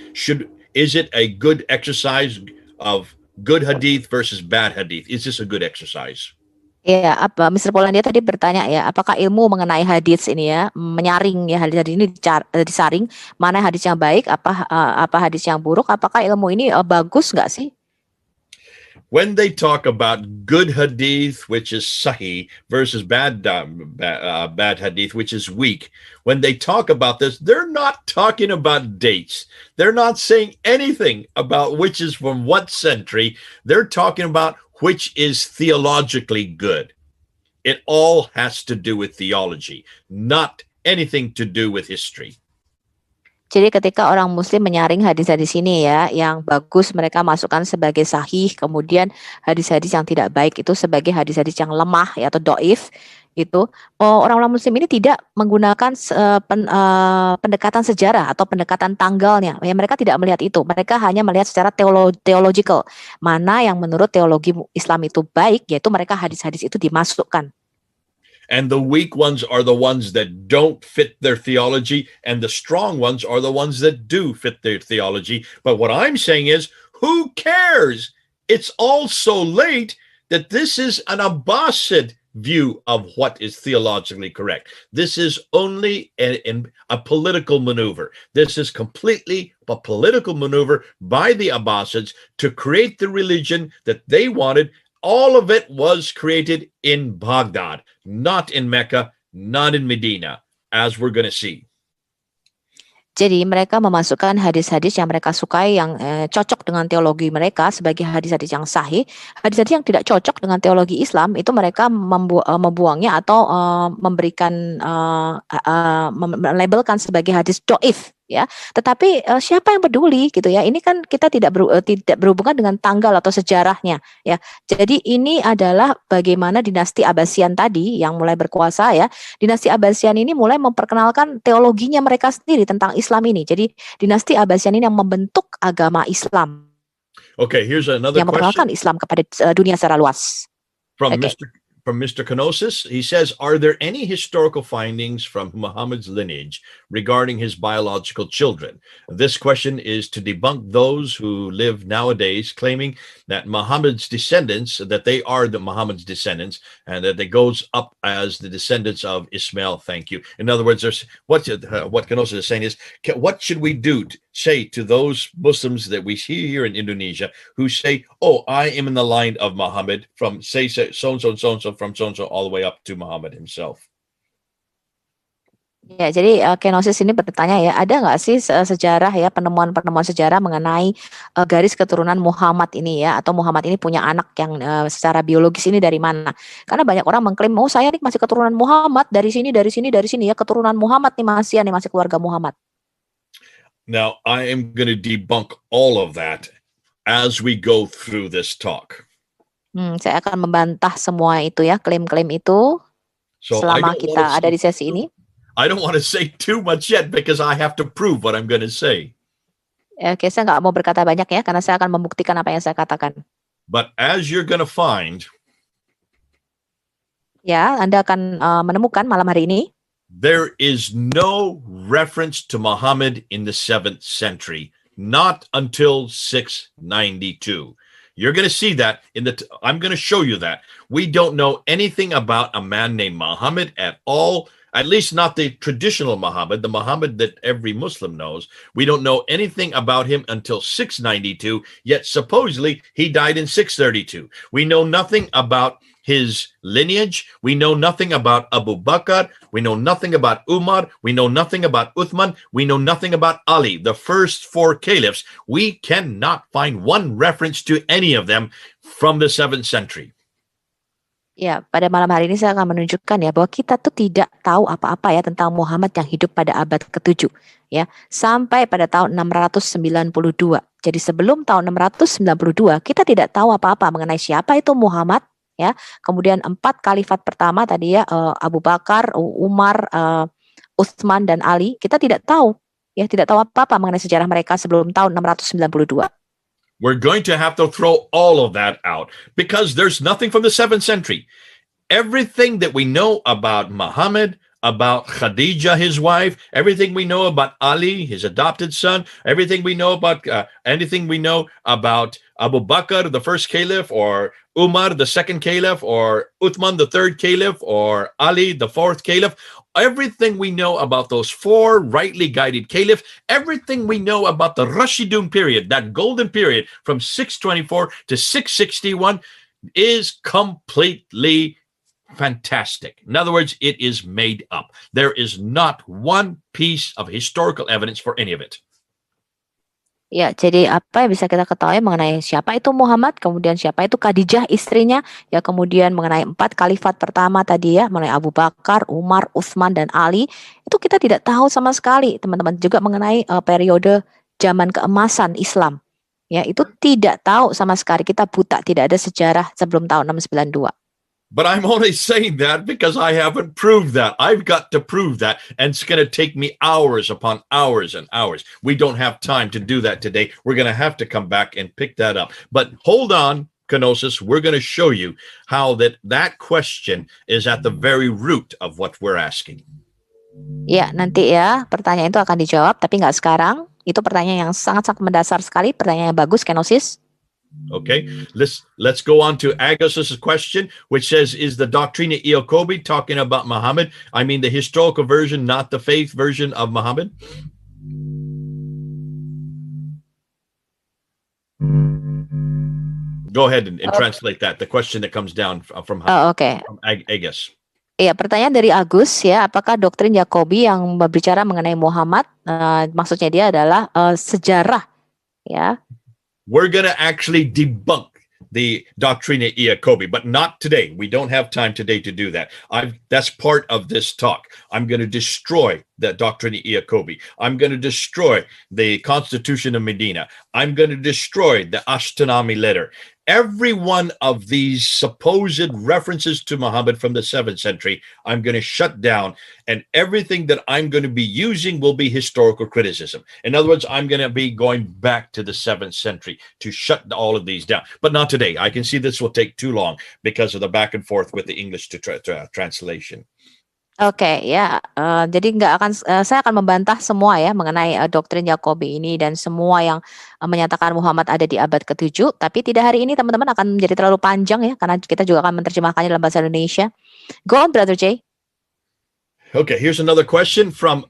Is it a good exercise of good hadith versus bad hadith? Is this a good exercise? Ya, Mr. Polandia tadi bertanya ya, apakah ilmu mengenai hadis ini ya, menyaring ya hadis ini disaring, mana hadis yang baik, apa hadis yang buruk, apakah ilmu ini bagus nggak sih? When they talk about good hadith, which is sahih, versus bad hadith, which is weak, when they talk about this, they're not talking about dates. They're not saying anything about which is from what century. They're talking about which is theologically good. It all has to do with theology, not anything to do with history. Jadi ketika orang Muslim menyaring hadis-hadis ini ya, yang bagus mereka masukkan sebagai sahih, kemudian hadis-hadis yang tidak baik itu sebagai hadis-hadis yang lemah ya, atau doif, itu orang-orang Muslim ini tidak menggunakan pendekatan sejarah atau pendekatan tanggalnya. Ya, mereka tidak melihat itu. Mereka hanya melihat secara theological. Mana yang menurut teologi Islam itu baik, yaitu mereka hadis-hadis itu dimasukkan. And the weak ones are the ones that don't fit their theology, and the strong ones are the ones that do fit their theology. But what I'm saying is, who cares? It's all so late that this is an Abbasid view of what is theologically correct. This is only a political maneuver. This is completely a political maneuver by the Abbasids to create the religion that they wanted. All of it was created in Baghdad, not in Mecca, not in Medina, as we're going to see. Jadi mereka memasukkan hadis-hadis yang mereka sukai, yang cocok dengan teologi mereka sebagai hadis-hadis yang sahih. Hadis-hadis yang tidak cocok dengan teologi Islam itu mereka membuangnya atau memberikan melabelkan sebagai hadis doif, ya. Tetapi siapa yang peduli gitu ya? Ini kan kita tidak berhubungan dengan tanggal atau sejarahnya, ya. Jadi ini adalah bagaimana dinasti Abbasian tadi yang mulai berkuasa ya. Dinasti Abbasian ini mulai memperkenalkan teologinya mereka sendiri tentang Islam ini. Jadi dinasti Abbasian ini yang membentuk agama Islam. Okay, here's another yang memperkenalkan question Islam kepada dunia secara luas. from Okay. from Mr. Kenosis. He says, are there any historical findings from Muhammad's lineage regarding his biological children? This question is to debunk those who live nowadays claiming that Muhammad's descendants, that they are the Muhammad's descendants, and that they goes up as the descendants of Ismail. Thank you. In other words, there's what Kenosis is saying is, what should we do say to those Muslims that we see here in Indonesia who say, oh, I am in the line of Muhammad from say so-and-so, from so-and-so all the way up to Muhammad himself? Ya, jadi kenosis ini bertanya ya, ada nggak sih sejarah ya, penemuan-penemuan sejarah mengenai garis keturunan Muhammad ini ya, atau Muhammad ini punya anak yang secara biologis ini dari mana? Karena banyak orang mengklaim, oh saya nih masih keturunan Muhammad dari sini ya, keturunan Muhammad nih masih keluarga Muhammad. Now, I am going to debunk all of that as we go through this talk. Saya akan membantah semua itu ya, klaim-klaim itu selama kita ada di sesi ini. I don't want to say too much yet because I have to prove what I'm going to say. Oke, saya nggak mau berkata banyak ya, karena saya akan membuktikan apa yang saya katakan. But as you're going to find, ya, Anda akan menemukan malam hari ini, there is no reference to Muhammad in the 7th century, not until 692. You're going to see that I'm going to show you that. We don't know anything about a man named Muhammad at all. At least not the traditional Muhammad, the Muhammad that every Muslim knows. We don't know anything about him until 692, yet supposedly he died in 632. We know nothing about his lineage. We know nothing about Abu Bakr. We know nothing about Umar. We know nothing about Uthman. We know nothing about Ali, the first 4 caliphs. We cannot find one reference to any of them from the 7th century. Ya, pada malam hari ini saya akan menunjukkan ya bahwa kita tuh tidak tahu apa-apa ya tentang Muhammad yang hidup pada abad ke-7 ya, sampai pada tahun 692. Jadi sebelum tahun 692 kita tidak tahu apa-apa mengenai siapa itu Muhammad ya. Kemudian 4 khalifat pertama tadi ya, Abu Bakar, Umar, Uthman dan Ali, kita tidak tahu ya, tidak tahu apa-apa mengenai sejarah mereka sebelum tahun 692. We're going to have to throw all of that out because there's nothing from the 7th century. Everything that we know about Muhammad, about Khadija, his wife, everything we know about Ali, his adopted son, everything we know about anything we know about Abu Bakr, the first caliph, or Umar, the second caliph, or Uthman, the third caliph, or Ali, the 4th caliph. Everything we know about those 4 rightly guided caliphs, everything we know about the Rashidun period, that golden period from 624 to 661 is completely fantastic. In other words, it is made up. There is not one piece of historical evidence for any of it. Ya, jadi apa yang bisa kita ketahui mengenai siapa itu Muhammad, kemudian siapa itu Khadijah istrinya, ya kemudian mengenai 4 khalifat pertama tadi ya, mengenai Abu Bakar, Umar, Uthman dan Ali, itu kita tidak tahu sama sekali, teman-teman. Juga mengenai periode zaman keemasan Islam. Ya, itu tidak tahu sama sekali, kita buta, tidak ada sejarah sebelum tahun 692. But I'm only saying that because I haven't proved that. I've got to prove that, and it's going to take me hours upon hours and hours. We don't have time to do that today. We're going to have to come back and pick that up. But hold on, Kenosis. We're going to show you how that question is at the very root of what we're asking. Ya, nanti ya pertanyaan itu akan dijawab, tapi nggak sekarang. Itu pertanyaan yang sangat-sangat mendasar sekali, pertanyaan yang bagus, Kenosis. Okay, let's go on to Agus's question, which says, is the Doctrina Iacobi talking about Muhammad? I mean the historical version, not the faith version of Muhammad? Go ahead and translate that, the question that comes down from Agus. Iya, pertanyaan dari Agus ya, apakah doktrin Yakobi yang berbicara mengenai Muhammad, maksudnya dia adalah sejarah ya. We're going to actually debunk the Doctrina Iacobi, but not today. We don't have time today to do that. That's part of this talk. I'm going to destroy the Doctrina Iacobi. I'm going to destroy the Constitution of Medina. I'm going to destroy the Ashkenazi letter. every one of these supposed references to Muhammad from the 7th century, I'm going to shut down, and everything that I'm going to be using will be historical criticism. In other words, I'm going to be going back to the 7th century to shut all of these down. But not today. I can see this will take too long because of the back and forth with the English to translation. Oke, ya. Jadi nggak akan saya akan membantah semua ya mengenai doktrin Yakobi ini dan semua yang menyatakan Muhammad ada di abad ke-7. Tapi tidak hari ini, teman-teman, akan menjadi terlalu panjang ya karena kita juga akan menerjemahkannya dalam bahasa Indonesia. Go on, Brother Jay. Okay, here's another question from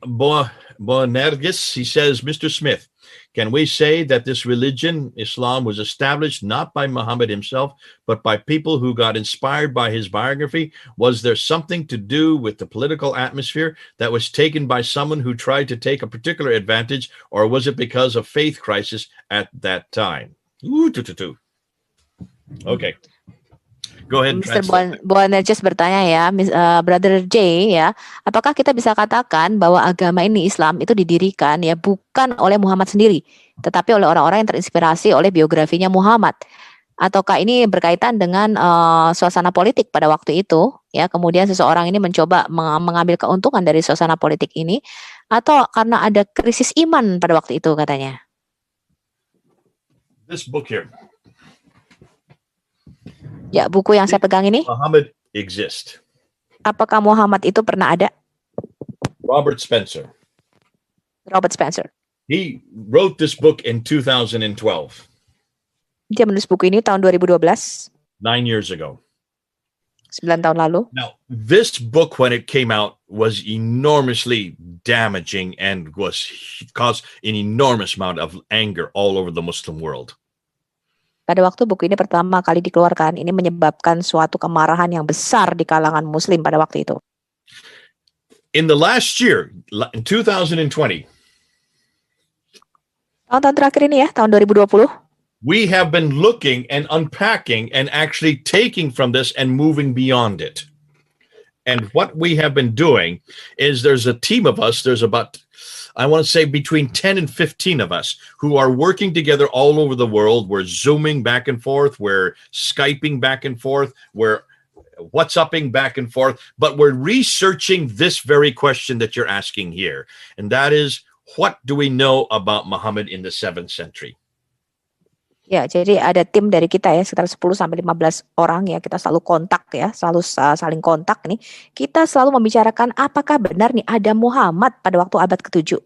Boanergis. He says, Mr. Smith, can we say that this religion, Islam, was established not by Muhammad himself, but by people who got inspired by his biography? Was there something to do with the political atmosphere that was taken by someone who tried to take a particular advantage, or was it because of faith crisis at that time? Okay. Go ahead. Mr. Boanerges bertanya ya, Brother J ya, apakah kita bisa katakan bahwa agama ini, Islam, itu didirikan ya bukan oleh Muhammad sendiri, tetapi oleh orang-orang yang terinspirasi oleh biografinya Muhammad? Ataukah ini berkaitan dengan suasana politik pada waktu itu ya, kemudian seseorang ini mencoba mengambil keuntungan dari suasana politik ini, atau karena ada krisis iman pada waktu itu katanya? This book here. Ya, buku yang saya pegang ini. Muhammad exist. Apakah Muhammad itu pernah ada? Robert Spencer. Robert Spencer. He wrote this book in 2012. Dia menulis buku ini tahun 2012. 9 years ago. 9 tahun lalu. Now, this book, when it came out, was enormously damaging and caused an enormous amount of anger all over the Muslim world. Pada waktu buku ini pertama kali dikeluarkan, ini menyebabkan suatu kemarahan yang besar di kalangan Muslim pada waktu itu. In the last year, in 2020, tahun terakhir ini ya, tahun 2020, we have been looking and unpacking and actually taking from this and moving beyond it. And what we have been doing is there's a team of us, there's about, I want to say between 10 and 15 of us who are working together all over the world. We're Zooming back and forth. We're Skyping back and forth. We're WhatsApping back and forth. But we're researching this very question that you're asking here. And that is, what do we know about Muhammad in the 7th century? Ya, jadi ada tim dari kita ya, sekitar 10-15 orang ya, kita selalu kontak ya, selalu saling kontak nih. Kita selalu membicarakan apakah benar nih ada Muhammad pada waktu abad ke-7.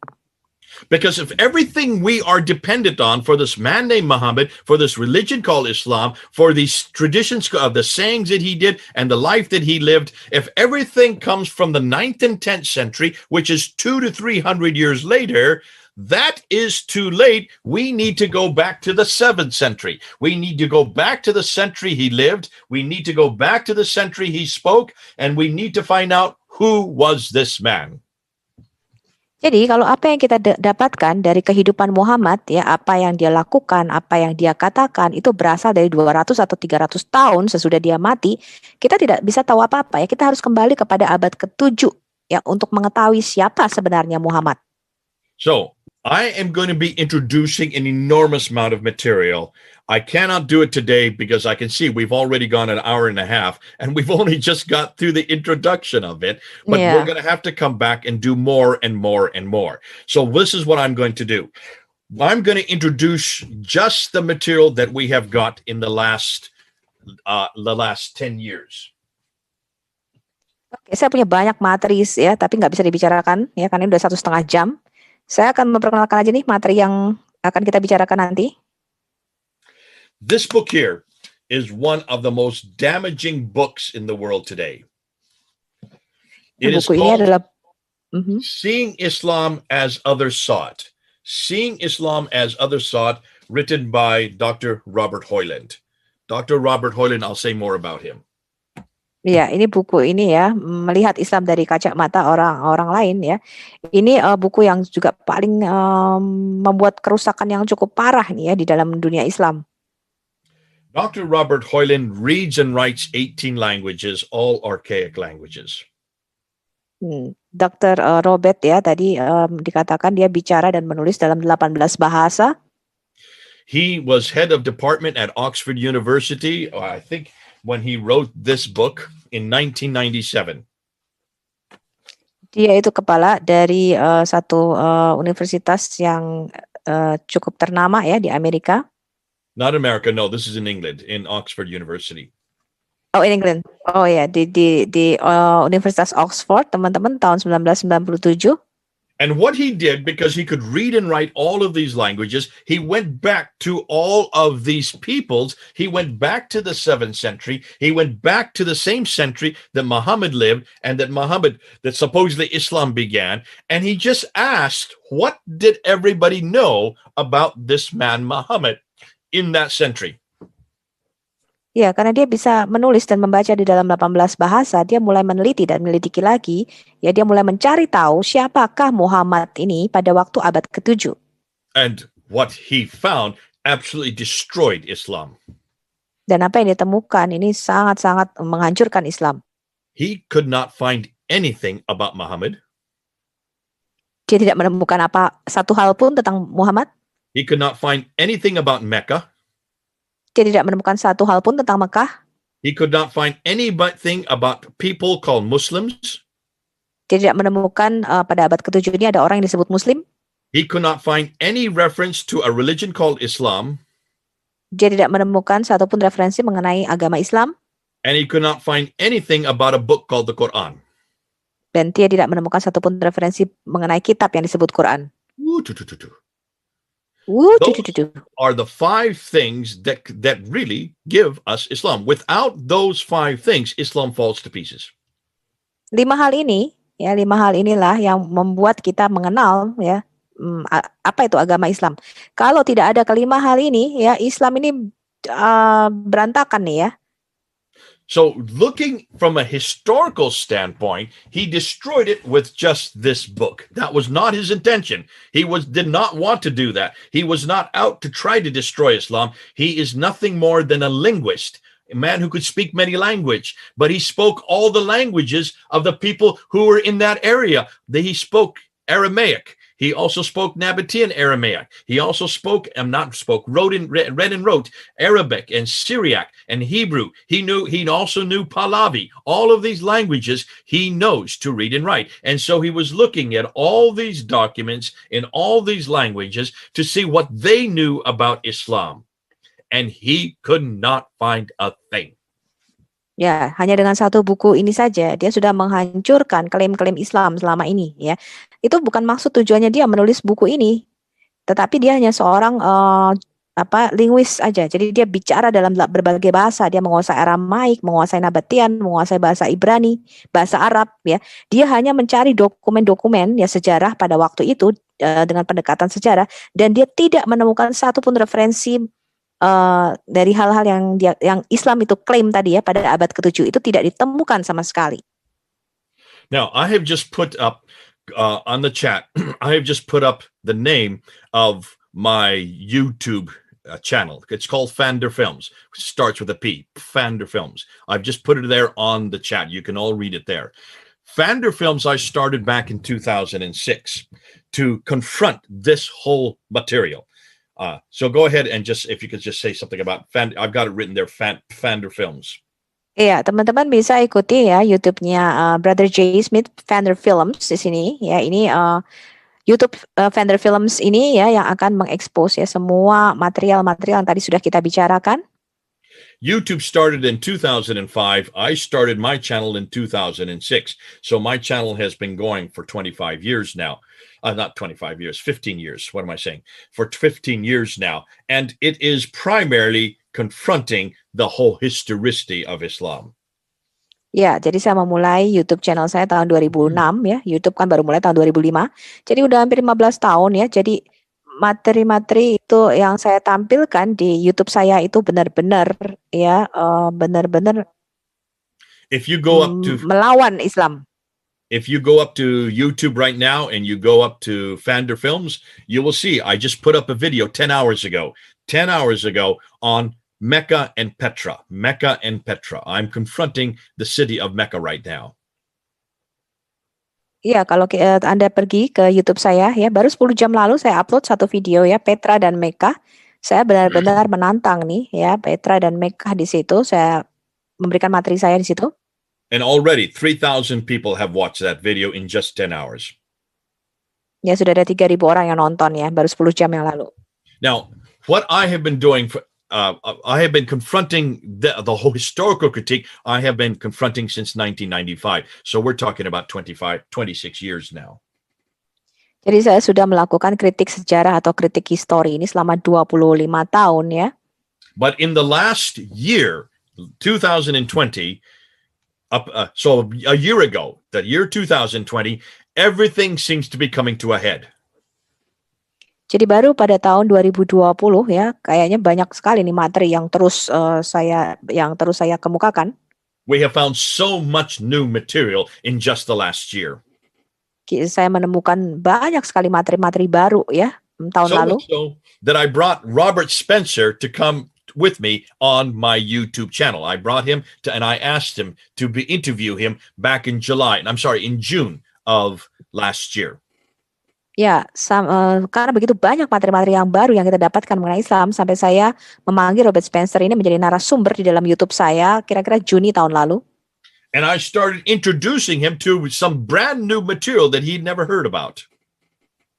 Because if everything we are dependent on for this man named Muhammad, for this religion called Islam, for these traditions of the sayings that he did and the life that he lived, if everything comes from the 9th and 10th century, which is 200 to 300 years later, that is too late. We need to go back to the 7th century. We need to go back to the century he lived. We need to go back to the century he spoke. And we need to find out who was this man. Jadi kalau apa yang kita dapatkan dari kehidupan Muhammad ya, apa yang dia lakukan, apa yang dia katakan itu berasal dari 200 atau 300 tahun sesudah dia mati, kita tidak bisa tahu apa-apa ya. Kita harus kembali kepada abad ke-7 ya untuk mengetahui siapa sebenarnya Muhammad. So, I am going to be introducing an enormous amount of material. I cannot do it today because I can see we've already gone an hour and a half and we've only just got through the introduction of it. But we're going to have to come back and do more and more and more. So this is what I'm going to do. I'm going to introduce just the material that we have got in the last 10 years. Oke, saya punya banyak materi ya, tapi nggak bisa dibicarakan ya, karena ini udah 1,5 jam. Saya akan memperkenalkan aja nih materi yang akan kita bicarakan nanti. This book here is one of the most damaging books in the world today. It is called Seeing Islam as Others Saw It. Seeing Islam as Others Saw It, written by Dr. Robert Hoyland. Dr. Robert Hoyland, I'll say more about him. Ya, ini buku ini ya, melihat Islam dari kacamata orang-orang lain ya. Ini buku yang juga paling membuat kerusakan yang cukup parah nih ya di dalam dunia Islam. Dr. Robert Hoyland reads and writes 18 languages, all archaic languages. Dr. Robert ya tadi dikatakan dia bicara dan menulis dalam 18 bahasa. He was head of department at Oxford University, I think, when he wrote this book in 1997. Dia itu kepala dari satu universitas yang cukup ternama ya di Amerika. Not America, no, this is in England, in Oxford University. Oh, in England. Oh ya, di Universitas Oxford, teman-teman, tahun 1997. And what he did, because he could read and write all of these languages, he went back to all of these peoples. He went back to the 7th century. He went back to the same century that Muhammad lived and that supposedly Islam began. And he just asked, what did everybody know about this man Muhammad in that century? Ya, karena dia bisa menulis dan membaca di dalam 18 bahasa, dia mulai meneliti dan menyelidiki lagi. Ya, dia mulai mencari tahu siapakah Muhammad ini pada waktu abad ke-7. And what he found absolutely destroyed Islam. Dan apa yang ditemukan ini sangat-sangat menghancurkan Islam. He could not find anything about Muhammad. Dia tidak menemukan satu hal pun tentang Muhammad. He could not find anything about Mecca. Dia tidak menemukan satu hal pun tentang Mekah. He could not find anything about people called Muslims. Dia tidak menemukan pada abad ke-7 ini ada orang yang disebut Muslim. He could not find any reference to a religion called Islam. Dia tidak menemukan satupun referensi mengenai agama Islam. And he could not find anything about a book called the Quran. Dan dia tidak menemukan satupun referensi mengenai kitab yang disebut Quran. Those are the 5 things that really give us Islam. Without those 5 things, Islam falls to pieces. 5 hal inilah yang membuat kita mengenal ya apa itu agama Islam. Kalau tidak ada kelima hal ini, ya Islam ini berantakan nih ya. So looking from a historical standpoint, he destroyed it with just this book. That was not his intention. He did not want to do that. He was not out to try to destroy Islam. He is nothing more than a linguist, a man who could speak many languages, but he spoke all the languages of the people who were in that area. He spoke Aramaic. He also spoke Nabatean Aramaic. He also read and wrote Arabic and Syriac and Hebrew. He also knew Pahlavi. All of these languages he knows to read and write. And so he was looking at all these documents in all these languages to see what they knew about Islam. And he could not find a thing. Ya, hanya dengan satu buku ini saja dia sudah menghancurkan klaim-klaim Islam selama ini ya. Itu bukan maksud tujuannya dia menulis buku ini. Tetapi dia hanya seorang linguis aja. Jadi dia bicara dalam berbagai bahasa. Dia menguasai Aramaik, menguasai Nabatean, menguasai bahasa Ibrani, bahasa Arab ya. Dia hanya mencari dokumen-dokumen ya sejarah pada waktu itu dengan pendekatan sejarah dan dia tidak menemukan satupun referensi dari hal-hal yang Islam itu klaim tadi ya pada abad ke-7 itu tidak ditemukan sama sekali. Now, I have just put up on the chat, I have just put up the name of my YouTube channel. It's called Fander Films. It starts with a P, Fander Films. I've just put it there on the chat. You can all read it there. Fander Films I started back in 2006 to confront this whole material. So go ahead and if you could just say something about I've got it written there, Fander Films. Iya, teman-teman bisa ikuti ya YouTube-nya Brother J. Smith, Fander Films di sini. Ya, ini YouTube Fander Films ini ya yang akan mengekspos ya semua material-material yang tadi sudah kita bicarakan. YouTube started in 2005. I started my channel in 2006. So my channel has been going for 25 years now. Not 25 years, 15 years. What am I saying? For 15 years now. And it is primarily confronting the whole historicity of Islam. Ya, jadi saya memulai YouTube channel saya tahun 2006 ya. YouTube kan baru mulai tahun 2005. Jadi udah hampir 15 tahun ya. Jadi materi-materi itu yang saya tampilkan di YouTube saya itu benar-benar ya benar-benar melawan Islam. If you go up to YouTube right now and you go up to Fander Films, you will see I just put up a video 10 hours ago on Mecca and Petra. Mecca and Petra. I'm confronting the city of Mecca right now. Iya, kalau Anda pergi ke YouTube saya ya, baru 10 jam lalu saya upload satu video ya, Petra dan Mekah. Saya benar-benar menantang nih ya Petra dan Mekah di situ. Saya memberikan materi saya di situ. And already 3,000 people have watched that video in just 10 hours. Ya sudah ada 3.000 orang yang nonton ya baru 10 jam yang lalu. Now, what I have been doing, I have been confronting the whole historical critique. I have been confronting since 1995. So we're talking about 26 years now. Jadi saya sudah melakukan kritik sejarah atau kritik histori ini selama 25 tahun ya. But in the last year, 2020, so a year ago, the year 2020, everything seems to be coming to a head. Jadi baru pada tahun 2020 ya, kayaknya banyak sekali nih materi yang terus saya kemukakan. We have found so much new material in just the last year. Saya menemukan banyak sekali materi-materi baru ya tahun lalu. So that I brought Robert Spencer to come with me on my YouTube channel. I brought him and I asked him to interview him back in June of last year. Ya, karena begitu banyak materi-materi yang baru yang kita dapatkan mengenai Islam, sampai saya memanggil Robert Spencer ini menjadi narasumber di dalam YouTube saya kira-kira Juni tahun lalu. And I started introducing him to some brand new material that he'd never heard about.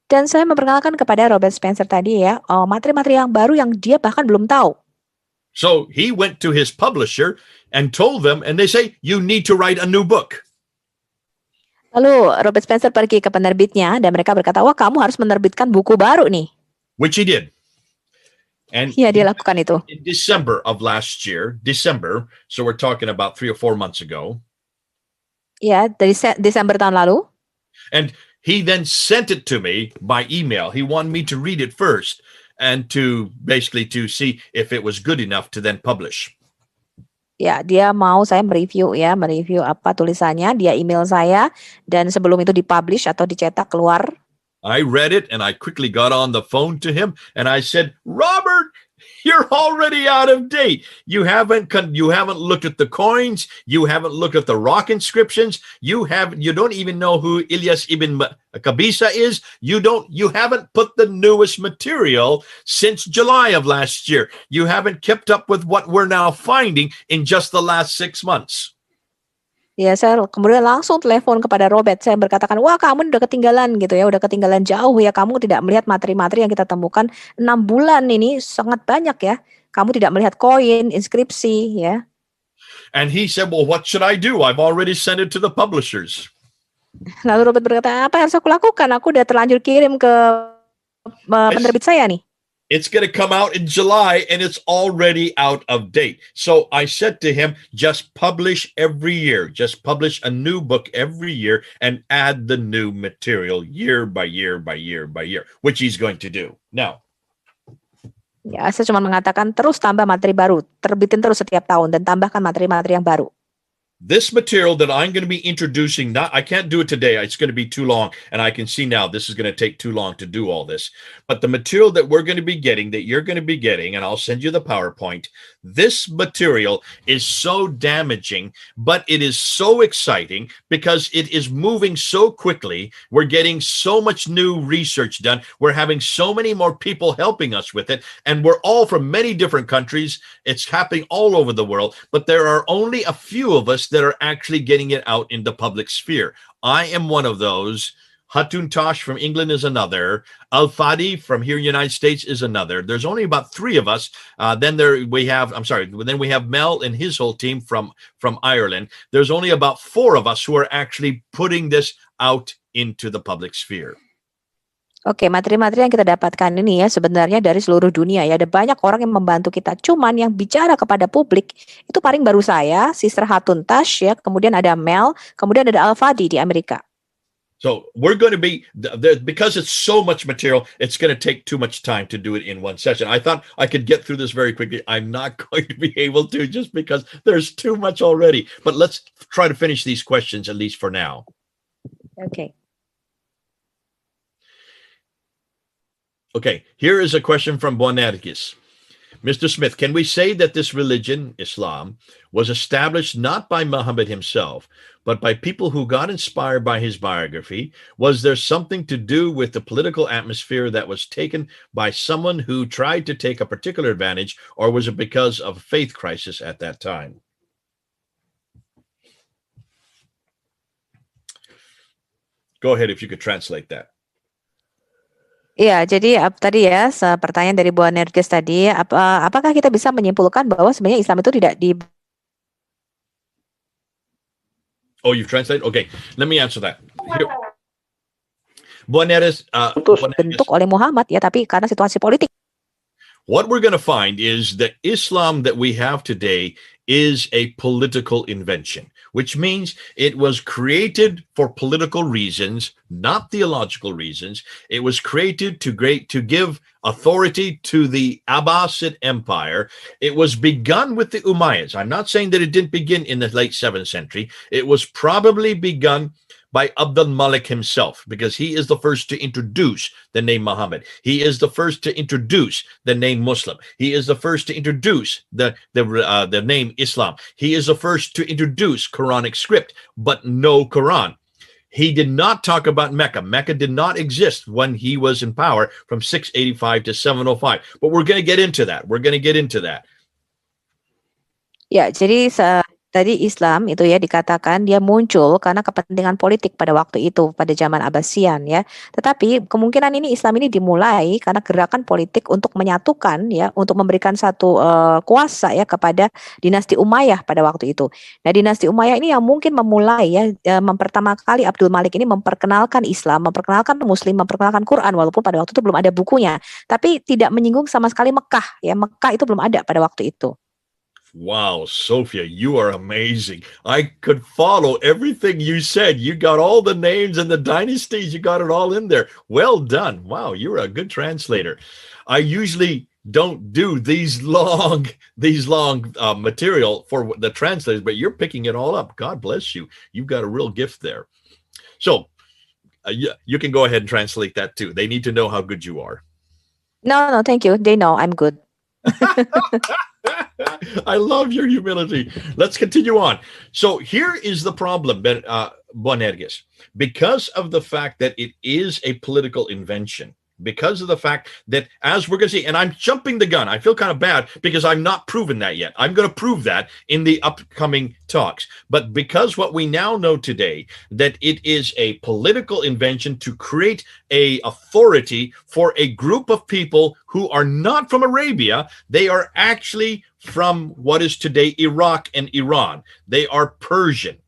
Dan saya memperkenalkan kepada Robert Spencer tadi ya, materi-materi yang baru yang dia bahkan belum tahu. So he went to his publisher and told them, and they say, you need to write a new book. Lalu Robert Spencer pergi ke penerbitnya dan mereka berkata, wah kamu harus menerbitkan buku baru nih. Which he did. And ya, dia lakukan itu. In December of last year, so we're talking about 3 or 4 months ago. Ya, dari Desember tahun lalu. And he then sent it to me by email. He wanted me to read it first and to see if it was good enough to then publish. Ya, dia mau saya mereview apa tulisannya, dia email saya dan sebelum itu dipublish atau dicetak keluar. I read it and I quickly got on the phone to him and I said, Robert, you're already out of date. You haven't looked at the coins. You haven't looked at the rock inscriptions. You don't even know who Ilyas ibn Qabisa is. You haven't put the newest material since July of last year. You haven't kept up with what we're now finding in just the last 6 months. Ya, saya kemudian langsung telepon kepada Robert. Saya berkatakan, wah kamu udah ketinggalan gitu ya, udah ketinggalan jauh ya. Kamu tidak melihat materi-materi yang kita temukan 6 bulan ini sangat banyak ya. Kamu tidak melihat koin, inskripsi ya. And he said, well, what should I do? I've already sent it to the publishers. Lalu Robert berkata, apa yang harus aku lakukan? Aku udah terlanjur kirim ke penerbit saya nih. It's going to come out in July and it's already out of date. So I said to him, just publish every year. Just publish a new book every year and add the new material year by year by year by year, which he's going to do. Now, ya, saya cuma mengatakan terus tambah materi baru, terbitin terus setiap tahun dan tambahkan materi-materi yang baru. This material that I'm going to be introducing, I can't do it today. It's going to be too long. And I can see now this is going to take too long to do all this. But the material that we're going to be getting, that you're going to be getting, and I'll send you the PowerPoint, this material is so damaging, but it is so exciting because it is moving so quickly. We're getting so much new research done. We're having so many more people helping us with it. And we're all from many different countries. It's happening all over the world. But there are only a few of us that are actually getting it out in the public sphere. I am one of those. Hatun Tosh from England is another. Al Fadi from here in the United States is another. There's only about 3 of us. Then we have Mel and his whole team from Ireland. There's only about 4 of us who are actually putting this out into the public sphere. Oke, materi-materi yang kita dapatkan ini ya sebenarnya dari seluruh dunia ya. Ada banyak orang yang membantu kita. Cuman yang bicara kepada publik itu paling baru saya, Sister Hatun Tash ya. Kemudian ada Mel, kemudian ada Al-Fadi di Amerika. So we're going to be, because it's so much material, it's going to take too much time to do it in one session. I thought I could get through this very quickly. I'm not going to be able to just because there's too much already. But let's try to finish these questions at least for now. Okay. Okay, here is a question from Bonergis. Mr. Smith, can we say that this religion, Islam, was established not by Muhammad himself, but by people who got inspired by his biography? Was there something to do with the political atmosphere that was taken by someone who tried to take a particular advantage, or was it because of a faith crisis at that time? Go ahead if you could translate that. Iya, jadi tadi ya pertanyaan dari Bu Nerges tadi, apakah kita bisa menyimpulkan bahwa sebenarnya Islam itu tidak di Oh, you've translated? Okay, let me answer that. Here. Bu Nerges, bentuk oleh Muhammad ya, tapi karena situasi politik. What we're going to find is that Islam that we have today is a political invention, which means it was created for political reasons, not theological reasons. It was created to give authority to the Abbasid Empire. It was begun with the Umayyads. I'm not saying that it didn't begin in the late 7th century. It was probably begun by Abdul Malik himself, because he is the first to introduce the name Muhammad. He is the first to introduce the name Muslim. He is the first to introduce the name Islam. He is the first to introduce Quranic script, but no Quran. He did not talk about Mecca. Mecca did not exist when he was in power from 685 to 705. But we're going to get into that. We're going to get into that. Ya, jadi tadi Islam itu ya dikatakan dia muncul karena kepentingan politik pada waktu itu, pada zaman Abbasian ya. Tetapi kemungkinan ini Islam ini dimulai karena gerakan politik untuk menyatukan ya, untuk memberikan satu kuasa ya kepada dinasti Umayyah pada waktu itu. Nah, dinasti Umayyah ini yang mungkin memulai ya, pertama kali Abdul Malik ini memperkenalkan Islam, memperkenalkan Muslim, memperkenalkan Quran, walaupun pada waktu itu belum ada bukunya, tapi tidak menyinggung sama sekali Mekah ya. Mekah itu belum ada pada waktu itu. Wow, Sophia, you are amazing. I could follow everything you said. You got all the names and the dynasties. You got it all in there. Well done. Wow, you're a good translator. I usually don't do these long material for the translators, but you're picking it all up. God bless you. You've got a real gift there. So you can go ahead and translate that too. They need to know how good you are. No, thank you. They know I'm good. I love your humility. Let's continue on. So here is the problem, Bonerges. Because of the fact that it is a political invention, because of the fact that, as we're going to see, and I'm jumping the gun, I feel kind of bad because I'm not proven that yet. I'm going to prove that in the upcoming talks. But because what we now know today, that it is a political invention to create a authority for a group of people who are not from Arabia. They are actually from what is today Iraq and Iran. They are Persian.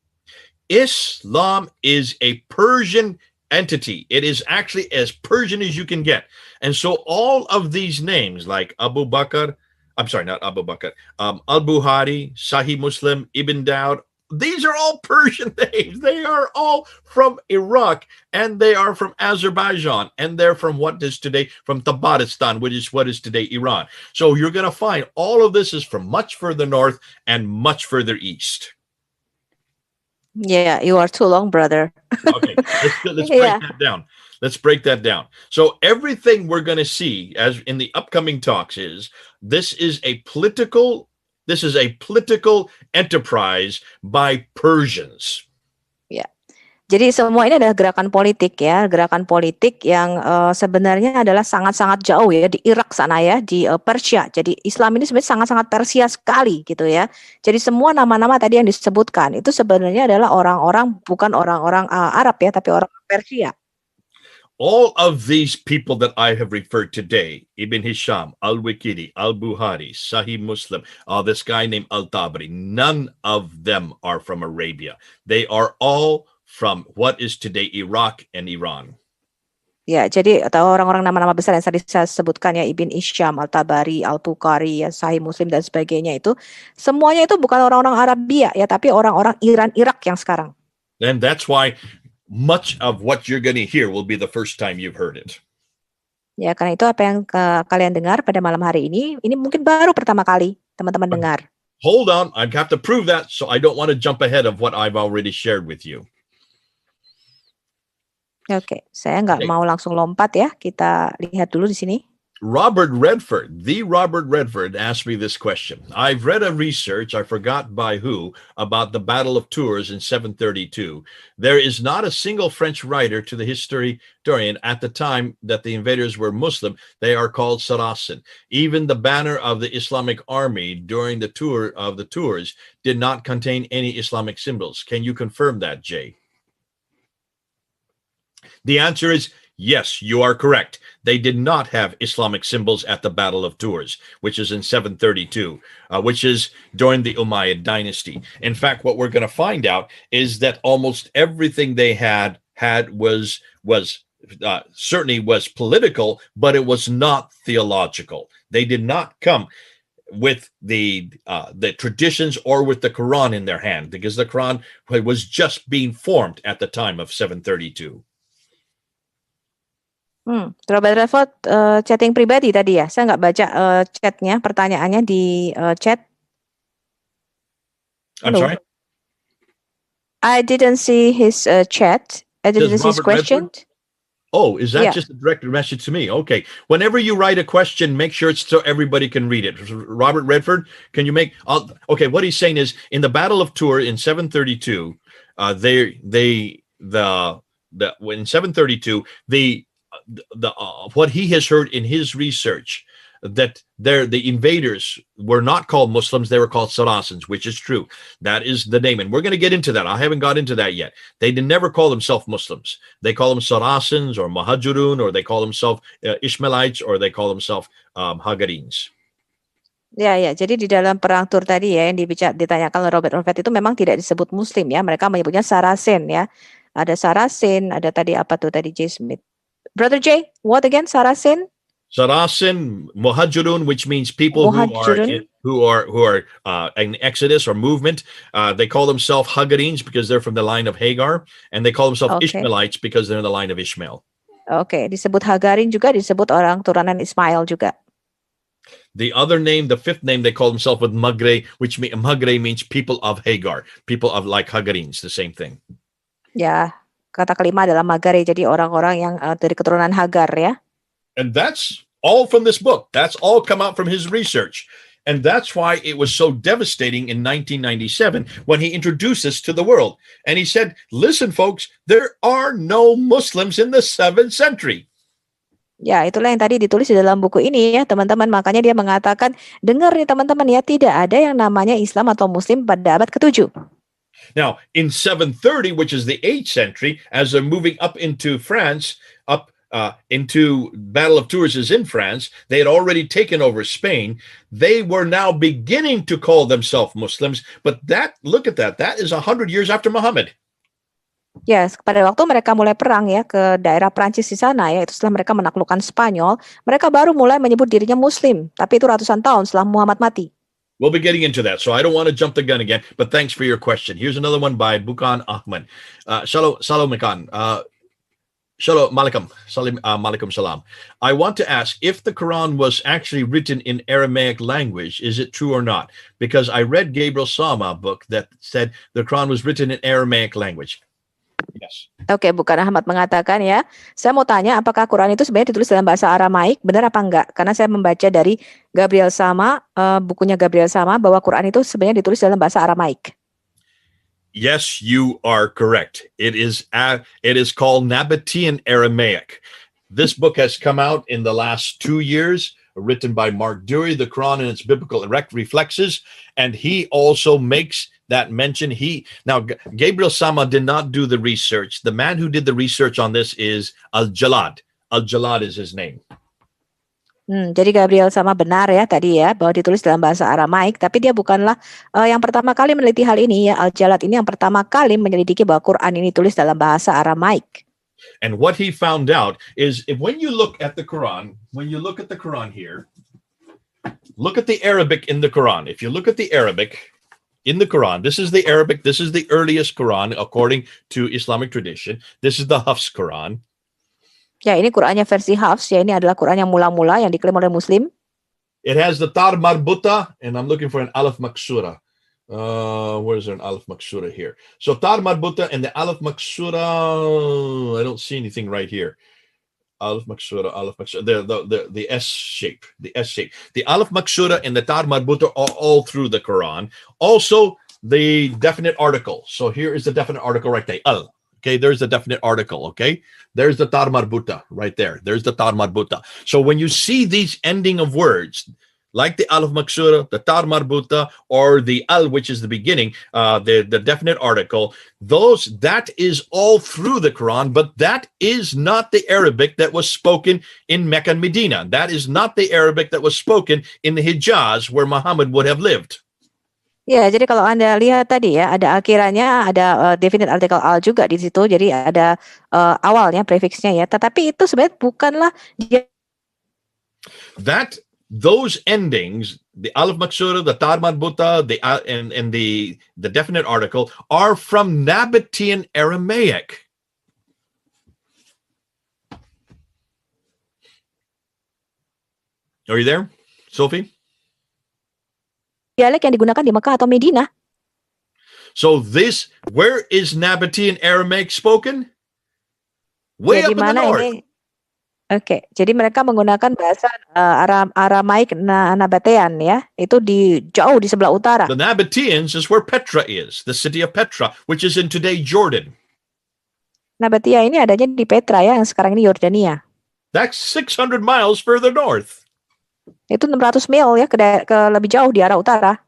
Islam is a Persian entity. It is actually as Persian as you can get. And so all of these names like Abu Bakr, I'm sorry, not Abu Bakr, Al-Bukhari, Sahih Muslim, Ibn Dawud, these are all Persian names. They are all from Iraq, and they are from Azerbaijan, and they're from what is today, from Tabaristan, which is what is today Iran. So you're going to find all of this is from much further north and much further east. Yeah, you are too long, brother. Okay, let's break that down. Let's break that down. So everything we're going to see as in the upcoming talks is this is a political enterprise by Persians. Ya. Jadi semua ini adalah gerakan politik ya, gerakan politik yang sebenarnya adalah sangat-sangat jauh ya di Irak sana ya, di Persia. Jadi Islam ini sebenarnya sangat-sangat Persia sekali gitu ya. Jadi semua nama-nama tadi yang disebutkan itu sebenarnya adalah orang-orang, bukan orang-orang Arab ya, tapi orang Persia. All of these people that I have referred today, Ibn Hisham, Al-Waqidi, Al-Bukhari, Sahih Muslim, this guy named Al-Tabari, none of them are from Arabia. They are all from what is today Iraq and Iran. Ya, jadi atau orang-orang nama-nama besar yang tadi saya sebutkan ya, Ibn Hisham, Al-Tabari, Al-Bukhari, ya, Sahih Muslim dan sebagainya itu, semuanya itu bukan orang-orang Arabia ya, tapi orang-orang Iran, Irak yang sekarang. And that's why much of what you're going to hear will be the first time you've heard it. Ya, karena itu apa yang kalian dengar pada malam hari ini mungkin baru pertama kali teman-teman dengar. Hold on, I have to prove that, so I don't want to jump ahead of what I've already shared with you. Oke, saya nggak mau langsung lompat ya. Kita lihat dulu di sini. the Robert Redford asked me this question. I've read a research, I forgot by who, about the Battle of Tours in 732. There is not a single French writer to the historian at the time that the invaders were Muslim. They are called Saracen. Even the banner of the Islamic army during the tour of the Tours did not contain any Islamic symbols. Can you confirm that, Jay? The answer is yes, you are correct. They did not have Islamic symbols at the Battle of Tours, which is in 732, which is during the Umayyad dynasty. In fact, what we're going to find out is that almost everything they had was certainly was political, but it was not theological. They did not come with the traditions or with the Quran in their hand, because the Quran was just being formed at the time of 732. Robert Redford chatting pribadi tadi ya. Saya nggak baca chatnya, pertanyaannya di chat. I'm sorry? I didn't see his chat. I didn't see his question. Oh, is that just a direct message to me? Okay. Whenever you write a question, make sure it's so everybody can read it. Robert Redford, can you make... okay, what he's saying is, in the Battle of Tours in 732, in 732, what he has heard in his research, that the invaders were not called Muslims, they were called Saracens, which is true. That is the name, and we're going to get into that. I haven't got into that yet. They never call themselves Muslims. They call them Saracens or Muhajirun, or they call themselves Ishmaelites, or they call themselves Hagarins. Ya, jadi di dalam perang Tur tadi ya, yang ditanyakan oleh Robert Redford itu memang tidak disebut Muslim ya, mereka menyebutnya Saracen ya. Ada Saracen, ada tadi apa tuh tadi J. Smith. Brother Jay, what again? Saracen? Saracen, Muhajirun, which means people who are in Exodus or movement. They call themselves Hagarins because they're from the line of Hagar, and they call themselves Ishmaelites because they're in the line of Ishmael. Disebut Hagarin juga, disebut orang turunan Ismail juga. The other name, the fifth name, they call themselves with Magre, which Magre means people of Hagar, people of like Hagarins, the same thing. Ya. Kata kelima adalah Magare, jadi orang-orang yang dari keturunan Hagar ya. And that's all from this book. That's all come out from his research. And that's why it was so devastating in 1997 when he introduced this to the world. And he said, listen, folks, there are no Muslims in the 7th century. Ya, itulah yang tadi ditulis di dalam buku ini ya, teman-teman. Makanya dia mengatakan, dengar nih teman-teman ya, tidak ada yang namanya Islam atau Muslim pada abad ke-7. Now, in 730, which is the 8th century, as they're moving up into France, into Battle of Tours is in France, they had already taken over Spain. They were now beginning to call themselves Muslims, but look at that is 100 years after Muhammad. Yes, pada waktu mereka mulai perang ya ke daerah Prancis di sana ya, itu setelah mereka menaklukkan Spanyol, mereka baru mulai menyebut dirinya Muslim, tapi itu ratusan tahun setelah Muhammad mati. We'll be getting into that, so I don't want to jump the gun again, but thanks for your question. Here's another one by Bukan Ahmad. Shalom Mekan. Shalom Malikum. Malikum Salam. I want to ask if the Quran was actually written in Aramaic language, is it true or not? Because I read Gabriel Sama book that said the Quran was written in Aramaic language. Yes. Oke, Bukan Ahmad mengatakan ya, saya mau tanya apakah Quran itu sebenarnya ditulis dalam bahasa Aramaik, benar apa enggak? Karena saya membaca dari Gabriel Sama, bukunya Gabriel Sama, bahwa Quran itu sebenarnya ditulis dalam bahasa Aramaik. Yes, you are correct. It is called Nabatean Aramaic. This book has come out in the last 2 years, written by Mark Dury, the Quran and its biblical reflexes, and he also makes that mention. Now Gabriel Sama did not do the research. The man who did the research on this is Al-Jalad. Al-Jalad is his name. Jadi Gabriel Sama benar ya tadi ya bahwa ditulis dalam bahasa Aramaik, tapi dia bukanlah yang pertama kali meneliti hal ini ya. Al-Jalad ini yang pertama kali menyelidiki bahwa Quran ini ditulis dalam bahasa Aramaik. And what he found out is when you look at the Quran, here, look at the Arabic in the Quran. If you look at the Arabic in the Quran, this is the Arabic, this is the earliest Quran according to Islamic tradition. This is the Hafs Quran. Ya, ini Qurannya versi Hafs, ya ini adalah Quran yang mula-mula yang diklaim oleh Muslim. It has the Tar Marbuta, and I'm looking for an Alif Maksura. Where is there an Alif Maksura here? So Tar Marbuta and the Alif Maksura, I don't see anything right here. Aleph Maksura, the S shape, the S shape. The Aleph Maksura and the Tar Marbuta are all through the Quran. Also, the definite article. So here is the definite article right there. Al. Okay, there's the definite article. Okay, there's the Tar Marbuta right there. There's the Tar Marbuta. So when you see these ending of words, like the Aleph Maksura, the Tar Marbuta, or the Al, which is the beginning, the definite article, that is all through the Quran, but that is not the Arabic that was spoken in Mecca and Medina. That is not the Arabic that was spoken in the Hijaz, where Muhammad would have lived. Ya, jadi kalau Anda lihat tadi ya, ada akhirannya, ada definite article al juga di situ, jadi ada awalnya, prefiksnya ya. Tetapi itu sebenarnya bukanlah dia. Those endings, the Aleph Maksura, the Tar Marbuta, and the definite article, are from Nabatean Aramaic. Are you there, Sophie? Dialek yang digunakan di Mekah atau Medina. So where is Nabatean Aramaic spoken? Way up in the north. Oke, jadi mereka menggunakan bahasa Aramaik Nabatean ya, itu jauh di sebelah utara. The Nabateans is where Petra is, the city of Petra, which is in today Jordan. Nabatea ini adanya di Petra ya, yang sekarang ini Yordania. That's 600 miles further north. Itu 600 mil ya, ke lebih jauh di arah utara.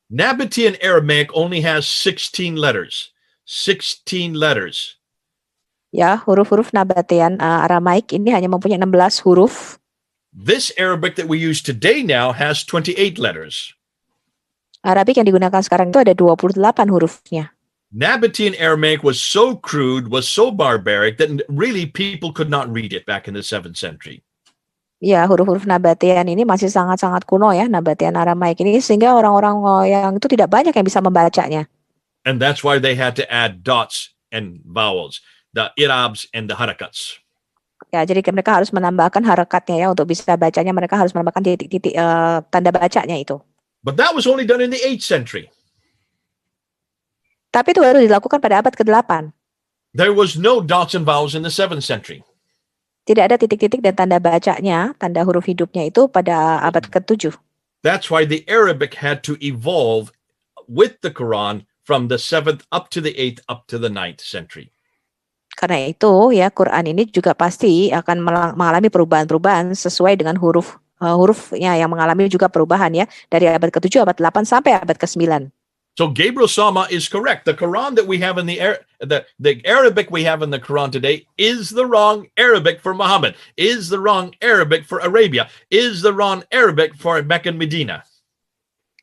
Nabatean Aramaic only has 16 letters. 16 letters. Ya, huruf-huruf Nabatean Aramaik ini hanya mempunyai 16 huruf. This Arabic that we use today now has 28 letters. Arabik yang digunakan sekarang itu ada 28 hurufnya. Nabatean Aramaic was so crude, was so barbaric that really people could not read it back in the 7th century. Ya, huruf-huruf Nabatean ini masih sangat-sangat kuno ya, Nabatean Aramaik ini, sehingga orang-orang yang itu tidak banyak yang bisa membacanya. And that's why they had to add dots and vowels, the irabs and the harakats. Ya, jadi mereka harus menambahkan harakatnya ya, untuk bisa bacanya mereka harus menambahkan titik-titik tanda bacanya itu. But that was only done in the 8th century. Tapi itu baru dilakukan pada abad ke-8. There was no dots and vowels in the 7th century. Tidak ada titik-titik dan tanda bacanya, tanda huruf hidupnya itu pada abad ke-7. That's why the Arabic had to evolve with the Quran from the 7th up to the 8th up to the 9th century. Karena itu ya, Quran ini juga pasti akan mengalami perubahan-perubahan sesuai dengan hurufnya yang mengalami juga perubahan ya, dari abad ke-7, abad ke-8 sampai abad ke-9. So Gabriel Sama is correct. The Quran that we have in the Arabic we have in the Quran today is the wrong Arabic for Muhammad, is the wrong Arabic for Arabia, is the wrong Arabic for Mecca and Medina.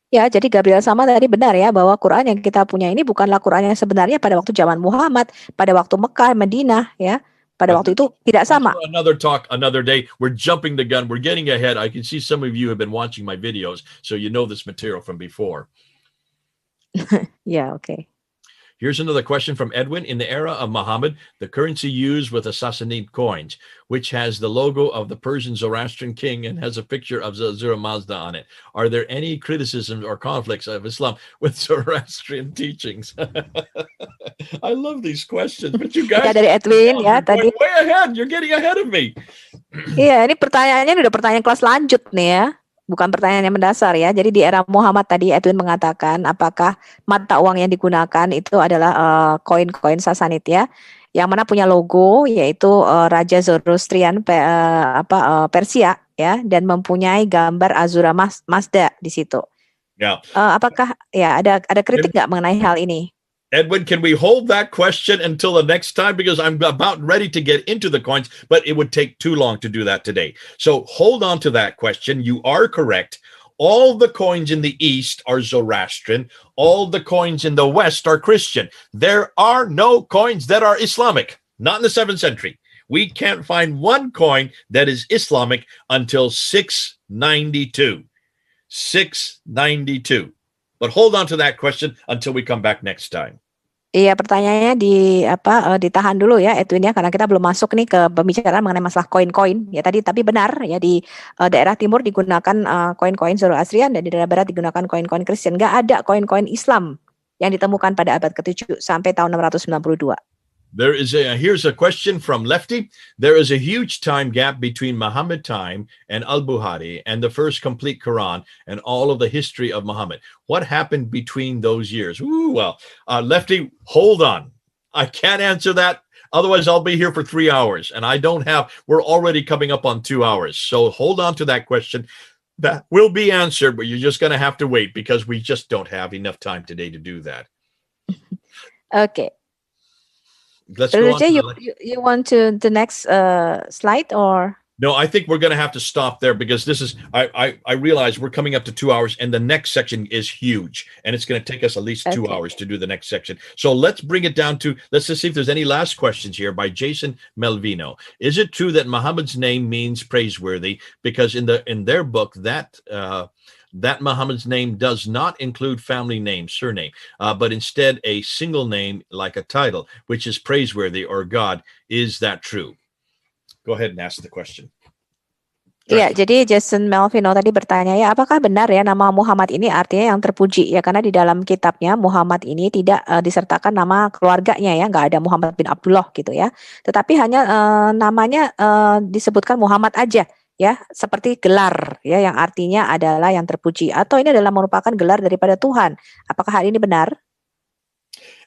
Ya, jadi Gabriel Sama tadi benar ya, bahwa Quran yang kita punya ini bukanlah Quran yang sebenarnya pada waktu zaman Muhammad, pada waktu Mekah, Madinah ya. Pada waktu itu tidak sama. Another talk, another day. We're jumping the gun. We're getting ahead. I can see some of you have been watching my videos, so you know this material from before. Yeah, okay. Here's another question from Edwin. In the era of Muhammad, the currency used with the Sassanid coins, which has the logo of the Persian Zoroastrian king and has a picture of Zura Mazda on it. Are there any criticisms or conflicts of Islam with Zoroastrian teachings? I love these questions, but you guys Ya, dari Edwin ya tadi. way ahead. You're getting ahead of me. Iya, ini pertanyaannya udah pertanyaan kelas lanjut nih ya. Bukan pertanyaan yang mendasar ya. Jadi di era Muhammad tadi Edwin mengatakan apakah mata uang yang digunakan itu adalah koin-koin Sasanid ya, yang mana punya logo yaitu Raja Zoroastrian Persia ya, dan mempunyai gambar Azura Mazda di situ. Yeah. Apakah ya ada kritik nggak mengenai hal ini? Edwin, can we hold that question until the next time? Because I'm about ready to get into the coins, but it would take too long to do that today. So hold on to that question. You are correct. All the coins in the East are Zoroastrian. All the coins in the West are Christian. There are no coins that are Islamic, not in the 7th century. We can't find one coin that is Islamic until 692. 692. But hold on to that question until we come back next time. Iya, pertanyaannya ditahan dulu ya Edwin ya, karena kita belum masuk nih ke pembicaraan mengenai masalah koin-koin ya tadi. Tapi benar ya, di daerah timur digunakan koin-koin Zoroastrian dan di daerah barat digunakan koin-koin Kristen. Nggak ada koin-koin Islam yang ditemukan pada abad ke-7 sampai tahun 692. Here's a question from Lefty. There is a huge time gap between Muhammad time and Al-Bukhari and the first complete Quran and all of the history of Muhammad. What happened between those years? Lefty, hold on. I can't answer that. Otherwise, I'll be here for 3 hours, and we're already coming up on 2 hours. So hold on to that question. That will be answered, but you're just going to have to wait because we just don't have enough time today to do that. Okay. Let's go on. You want to the next slide or? No, I think we're going to have to stop there because this is, I realize we're coming up to 2 hours and the next section is huge and it's going to take us at least 2 hours to do the next section. So let's bring it down to, let's just see if there's any last questions here by Jason Melvino. Is it true that Muhammad's name means praiseworthy? Because in their book that Muhammad's name does not include family name, surname, but instead a single name like a title, which is praiseworthy or God. Is that true? Go ahead and ask the question. Iya, jadi Jason Melvino tadi bertanya ya, apakah benar ya nama Muhammad ini artinya yang terpuji ya? Karena di dalam kitabnya Muhammad ini tidak disertakan nama keluarganya ya, nggak ada Muhammad bin Abdullah gitu ya. Tetapi hanya namanya disebutkan Muhammad aja ya, seperti gelar ya, yang artinya adalah yang terpuji. Atau ini adalah merupakan gelar daripada Tuhan. Apakah hal ini benar?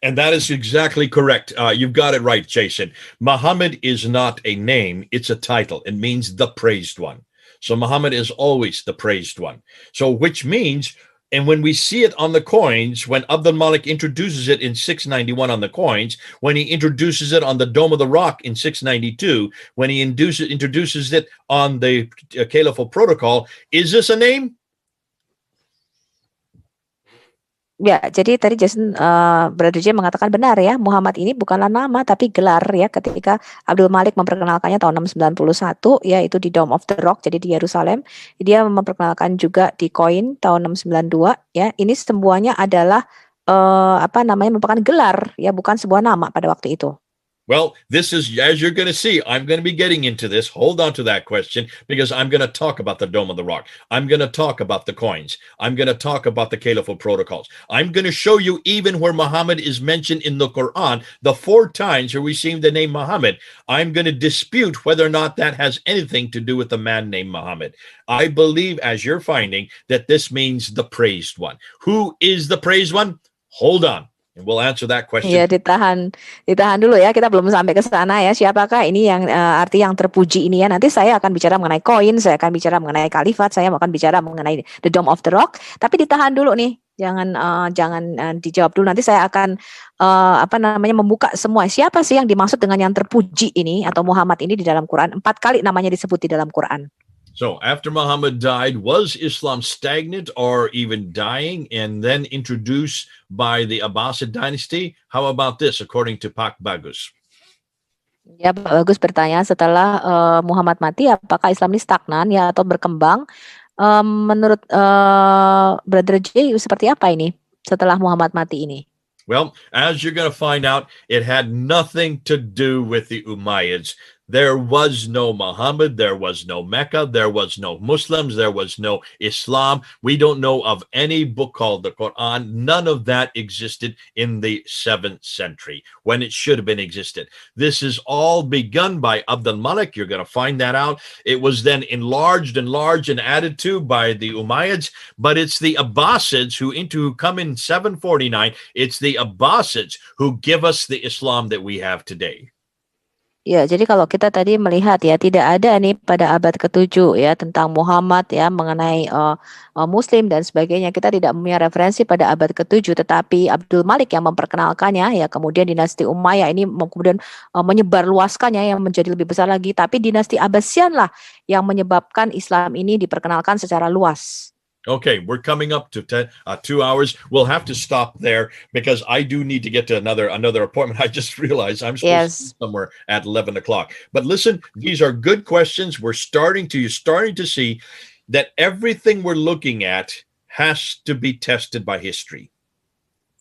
And that is exactly correct. You've got it right, Jason. Muhammad is not a name, it's a title. It means the praised one. So Muhammad is always the praised one. So which means, and when we see it on the coins, when Abdul Malik introduces it in 691 on the coins, when he introduces it on the Dome of the Rock in 692, when he introduces it on the Caliphal Protocol, is this a name? Ya, jadi tadi Jason Brother J mengatakan benar ya, Muhammad ini bukanlah nama tapi gelar ya, ketika Abdul Malik memperkenalkannya tahun 691 ya, itu di Dome of the Rock, jadi di Yerusalem. Dia memperkenalkan juga di koin tahun 692 ya. Ini semuanya adalah merupakan gelar ya, bukan sebuah nama pada waktu itu. Well, this is, as you're going to see, I'm going to be getting into this. Hold on to that question because I'm going to talk about the Dome of the Rock. I'm going to talk about the coins. I'm going to talk about the Caliphal protocols. I'm going to show you even where Muhammad is mentioned in the Quran, the 4 times where we see the name Muhammad. I'm going to dispute whether or not that has anything to do with the man named Muhammad. I believe, as you're finding, that this means the praised one. Who is the praised one? Hold on. And we'll answer that question. Ya, ditahan dulu ya, kita belum sampai ke sana ya. Siapakah ini yang arti yang terpuji ini ya? Nanti saya akan bicara mengenai koin, saya akan bicara mengenai kalifat, saya akan bicara mengenai the Dome of the Rock. Tapi ditahan dulu nih, jangan dijawab dulu. Nanti saya akan membuka semua. Siapa sih yang dimaksud dengan yang terpuji ini atau Muhammad ini di dalam Quran? 4 kali namanya disebut di dalam Quran. So after Muhammad died, was Islam stagnant or even dying and then introduced by the Abbasid dynasty? How about this, according to Pak Bagus? Ya, Pak Bagus bertanya, setelah Muhammad mati, apakah Islam ini stagnan ya atau berkembang? Menurut Brother J, seperti apa ini setelah Muhammad mati ini? Well, as you're going to find out, it had nothing to do with the Umayyads. There was no Muhammad, there was no Mecca, there was no Muslims, there was no Islam. We don't know of any book called the Quran. None of that existed in the 7th century when it should have been existed. This is all begun by Abdul Malik. You're going to find that out. It was then enlarged and added to by the Umayyads, but it's the Abbasids who come in 749. It's the Abbasids who give us the Islam that we have today. Ya, jadi kalau kita tadi melihat ya, tidak ada nih pada abad ke-7 ya tentang Muhammad ya, mengenai Muslim dan sebagainya. Kita tidak punya referensi pada abad ke-7, tetapi Abdul Malik yang memperkenalkannya ya, kemudian dinasti Umayyah ini kemudian menyebarluaskannya yang menjadi lebih besar lagi, tapi dinasti Abbasian lah yang menyebabkan Islam ini diperkenalkan secara luas. Okay, we're coming up to 2 hours. We'll have to stop there because I do need to get to another appointment. I just realized I'm supposed to be somewhere at 11 o'clock. But listen, these are good questions. You're starting to see that everything we're looking at has to be tested by history.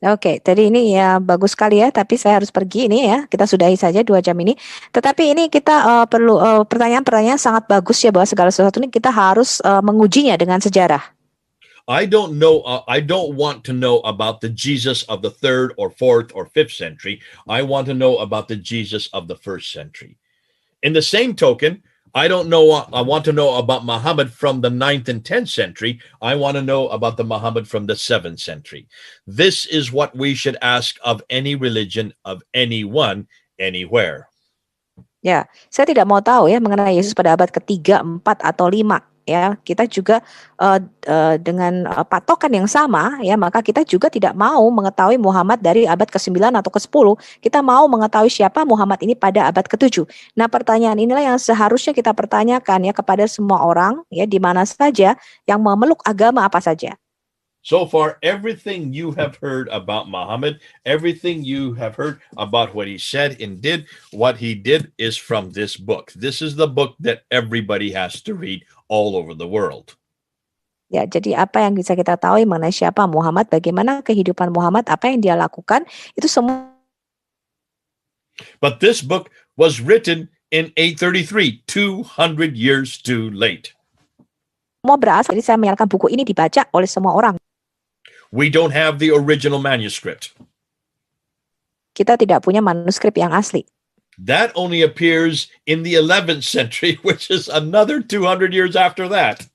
Oke, tadi ini ya bagus sekali ya, tapi saya harus pergi ini ya. Kita sudahi saja 2 jam ini. Tetapi ini kita perlu pertanyaan-pertanyaan sangat bagus ya, bahwa segala sesuatu ini kita harus mengujinya dengan sejarah. I don't know. I don't want to know about the Jesus of the 3rd or 4th or 5th century. I want to know about the Jesus of the 1st century. In the same token, I don't know. I want to know about Muhammad from the 9th and 10th century. I want to know about the Muhammad from the 7th century. This is what we should ask of any religion, of anyone, anywhere. Ya, saya tidak mau tahu ya mengenai Yesus pada abad ketiga, 4 atau 5. Ya, kita juga dengan patokan yang sama ya, maka kita juga tidak mau mengetahui Muhammad dari abad ke-9 atau ke-10. Kita mau mengetahui siapa Muhammad ini pada abad ke-7. Nah, pertanyaan inilah yang seharusnya kita pertanyakan ya kepada semua orang ya di mana saja yang memeluk agama apa saja. So far, everything you have heard about Muhammad, everything you have heard about what he said and did, what he did is from this book. This is the book that everybody has to read all over the world. Ya, jadi apa yang bisa kita tahu mengenai siapa Muhammad, bagaimana kehidupan Muhammad, apa yang dia lakukan, itu semua. But this book was written in 833, 200 years too late. Semua berasal, jadi saya menyatakan buku ini dibaca oleh semua orang. We don't have the original manuscript. Kita tidak punya manuskrip yang asli. That only appears in the 11th century, which is another 200 years after that.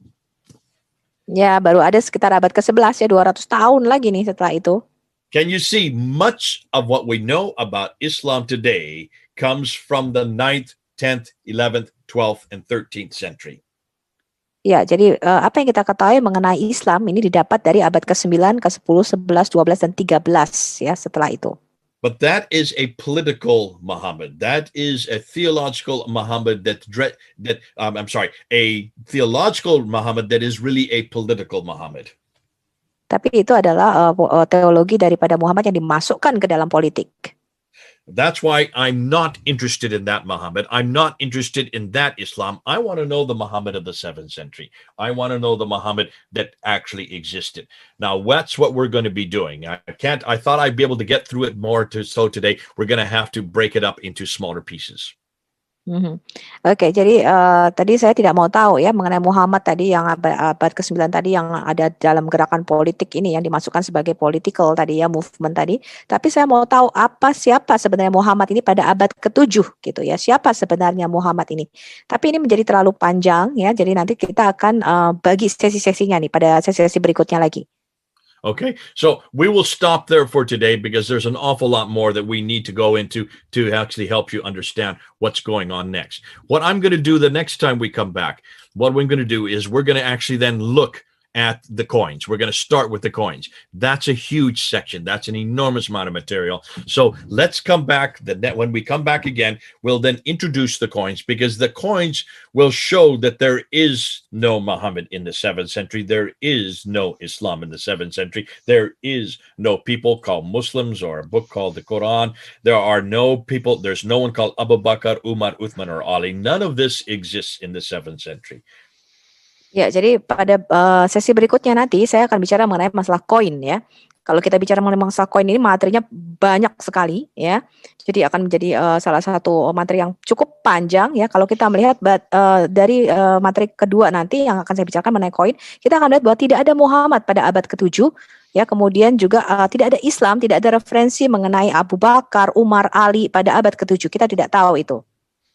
Ya, baru ada sekitar abad ke-11 ya, 200 tahun lagi nih setelah itu. Can you see much of what we know about Islam today comes from the 9th, 10th, 11th, 12th, and 13th century. Ya, jadi apa yang kita ketahui mengenai Islam ini didapat dari abad ke-9, ke-10, 11, 12, dan 13 ya setelah itu. But that is a political Muhammad. That is a theological Muhammad a theological Muhammad that is really a political Muhammad. Tapi itu adalah teologi daripada Muhammad yang dimasukkan ke dalam politik. That's why I'm not interested in that Muhammad. I'm not interested in that Islam. I want to know the Muhammad of the 7th century. I want to know the Muhammad that actually existed. Now, that's what we're going to be doing. I thought I'd be able to get through it more. So today, we're going to have to break it up into smaller pieces. Oke, jadi tadi saya tidak mau tahu ya mengenai Muhammad tadi yang abad ke-9 tadi yang ada dalam gerakan politik ini yang dimasukkan sebagai political tadi ya, movement tadi. Tapi saya mau tahu siapa sebenarnya Muhammad ini pada abad ke-7 gitu ya. Siapa sebenarnya Muhammad ini? Tapi ini menjadi terlalu panjang ya. Jadi nanti kita akan bagi sesi-sesinya nih pada sesi-sesi berikutnya lagi. Okay, so we will stop there for today because there's an awful lot more that we need to go into to actually help you understand what's going on next. What I'm going to do the next time we come back, what we're going to do is we're going to actually then look at the coins. We're going to start with the coins. That's a huge section. That's an enormous amount of material. So let's come back. When we come back again, we'll then introduce the coins because the coins will show that there is no Muhammad in the 7th century. There is no Islam in the 7th century. There is no people called Muslims or a book called the Quran. There are no people. There's no one called Abu Bakr, Umar, Uthman, or Ali. None of this exists in the 7th century. Ya, jadi pada sesi berikutnya nanti saya akan bicara mengenai masalah koin ya. Kalau kita bicara mengenai masalah koin ini materinya banyak sekali ya. Jadi akan menjadi salah satu materi yang cukup panjang ya. Kalau kita melihat dari materi kedua nanti yang akan saya bicarakan mengenai koin, kita akan lihat bahwa tidak ada Muhammad pada abad ke-7 ya. Kemudian juga tidak ada Islam, tidak ada referensi mengenai Abu Bakar, Umar, Ali pada abad ke-7. Kita tidak tahu itu.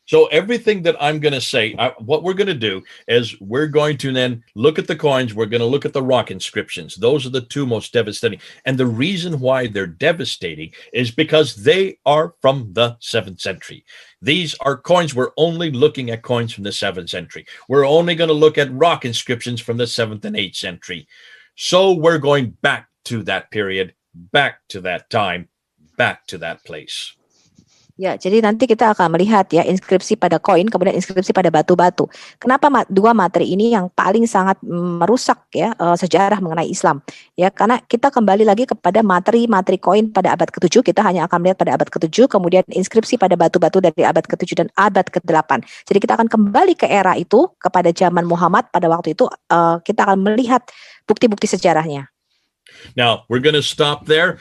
So everything that I'm going to say, what we're going to do is we're going to then look at the coins. We're going to look at the rock inscriptions. Those are the two most devastating. And the reason why they're devastating is because they are from the 7th century. These are coins. We're only looking at coins from the 7th century. We're only going to look at rock inscriptions from the 7th and 8th century. So we're going back to that period, back to that time, back to that place. Ya, jadi nanti kita akan melihat ya inskripsi pada koin, kemudian inskripsi pada batu-batu. Kenapa dua materi ini yang paling sangat merusak ya sejarah mengenai Islam? Ya, karena kita kembali lagi kepada materi-materi koin pada abad ke-7, kita hanya akan melihat pada abad ke-7, kemudian inskripsi pada batu-batu dari abad ke-7 dan abad ke-8. Jadi kita akan kembali ke era itu, kepada zaman Muhammad pada waktu itu, kita akan melihat bukti-bukti sejarahnya. Now, we're going to stop there.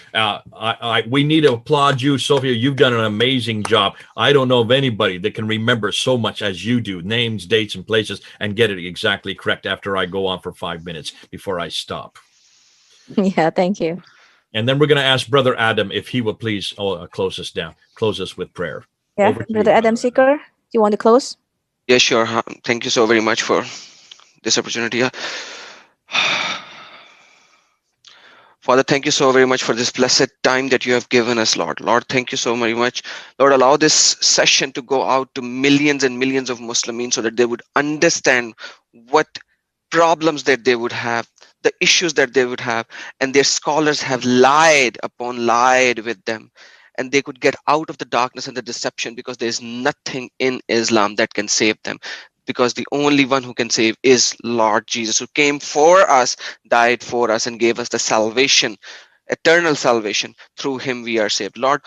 We need to applaud you, Sophia. You've done an amazing job. I don't know of anybody that can remember so much as you do, names, dates, and places, and get it exactly correct after I go on for 5 minutes before I stop. Yeah, thank you. And then we're going to ask Brother Adam if he will please close us down, close us with prayer. Yeah, Over to Brother you, Adam Seeker, you want to close? Yeah, sure. Thank you so very much for this opportunity. Father, thank you so very much for this blessed time that you have given us, Lord. Lord, thank you so very much. Lord, allow this session to go out to millions and millions of Muslims so that they would understand what problems that they would have, the issues that they would have, and their scholars have lied with them. And they could get out of the darkness and the deception, because there's nothing in Islam that can save them. Because the only one who can save is Lord Jesus, who came for us, died for us, and gave us the salvation, eternal salvation. Through him we are saved. Lord,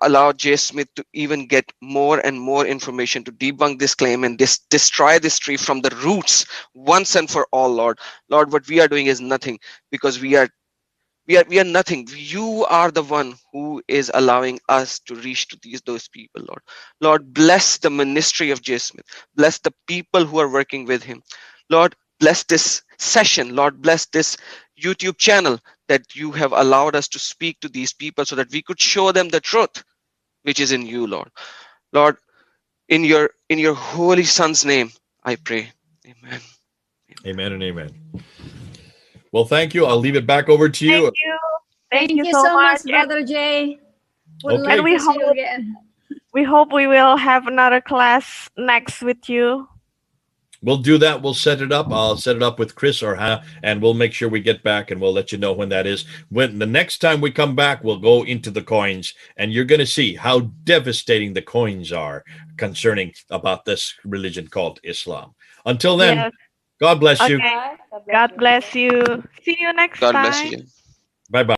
allow J. Smith to even get more and more information to debunk this claim and destroy this tree from the roots once and for all, Lord. Lord, what we are doing is nothing, because we are nothing. You are the one who is allowing us to reach to those people, Lord. Lord, bless the ministry of J. Smith. Bless the people who are working with him. Lord, bless this session. Lord, bless this YouTube channel that you have allowed us to speak to these people so that we could show them the truth which is in you, Lord. Lord, in your holy Son's name, I pray. Amen. Amen and amen. Well, thank you. I'll leave it back over to you. Thank you. Thank you so much, much. Brother Jay. Would Okay. like to see you again. We hope we will have another class next with you. We'll do that. We'll set it up. I'll set it up with Chris and we'll make sure we get back, and we'll let you know when that is. When the next time we come back, we'll go into the coins, and you're going to see how devastating the coins are concerning about this religion called Islam. Until then, Yes. God bless you. Okay. God bless you. See you next God time. bless you. Bye-bye.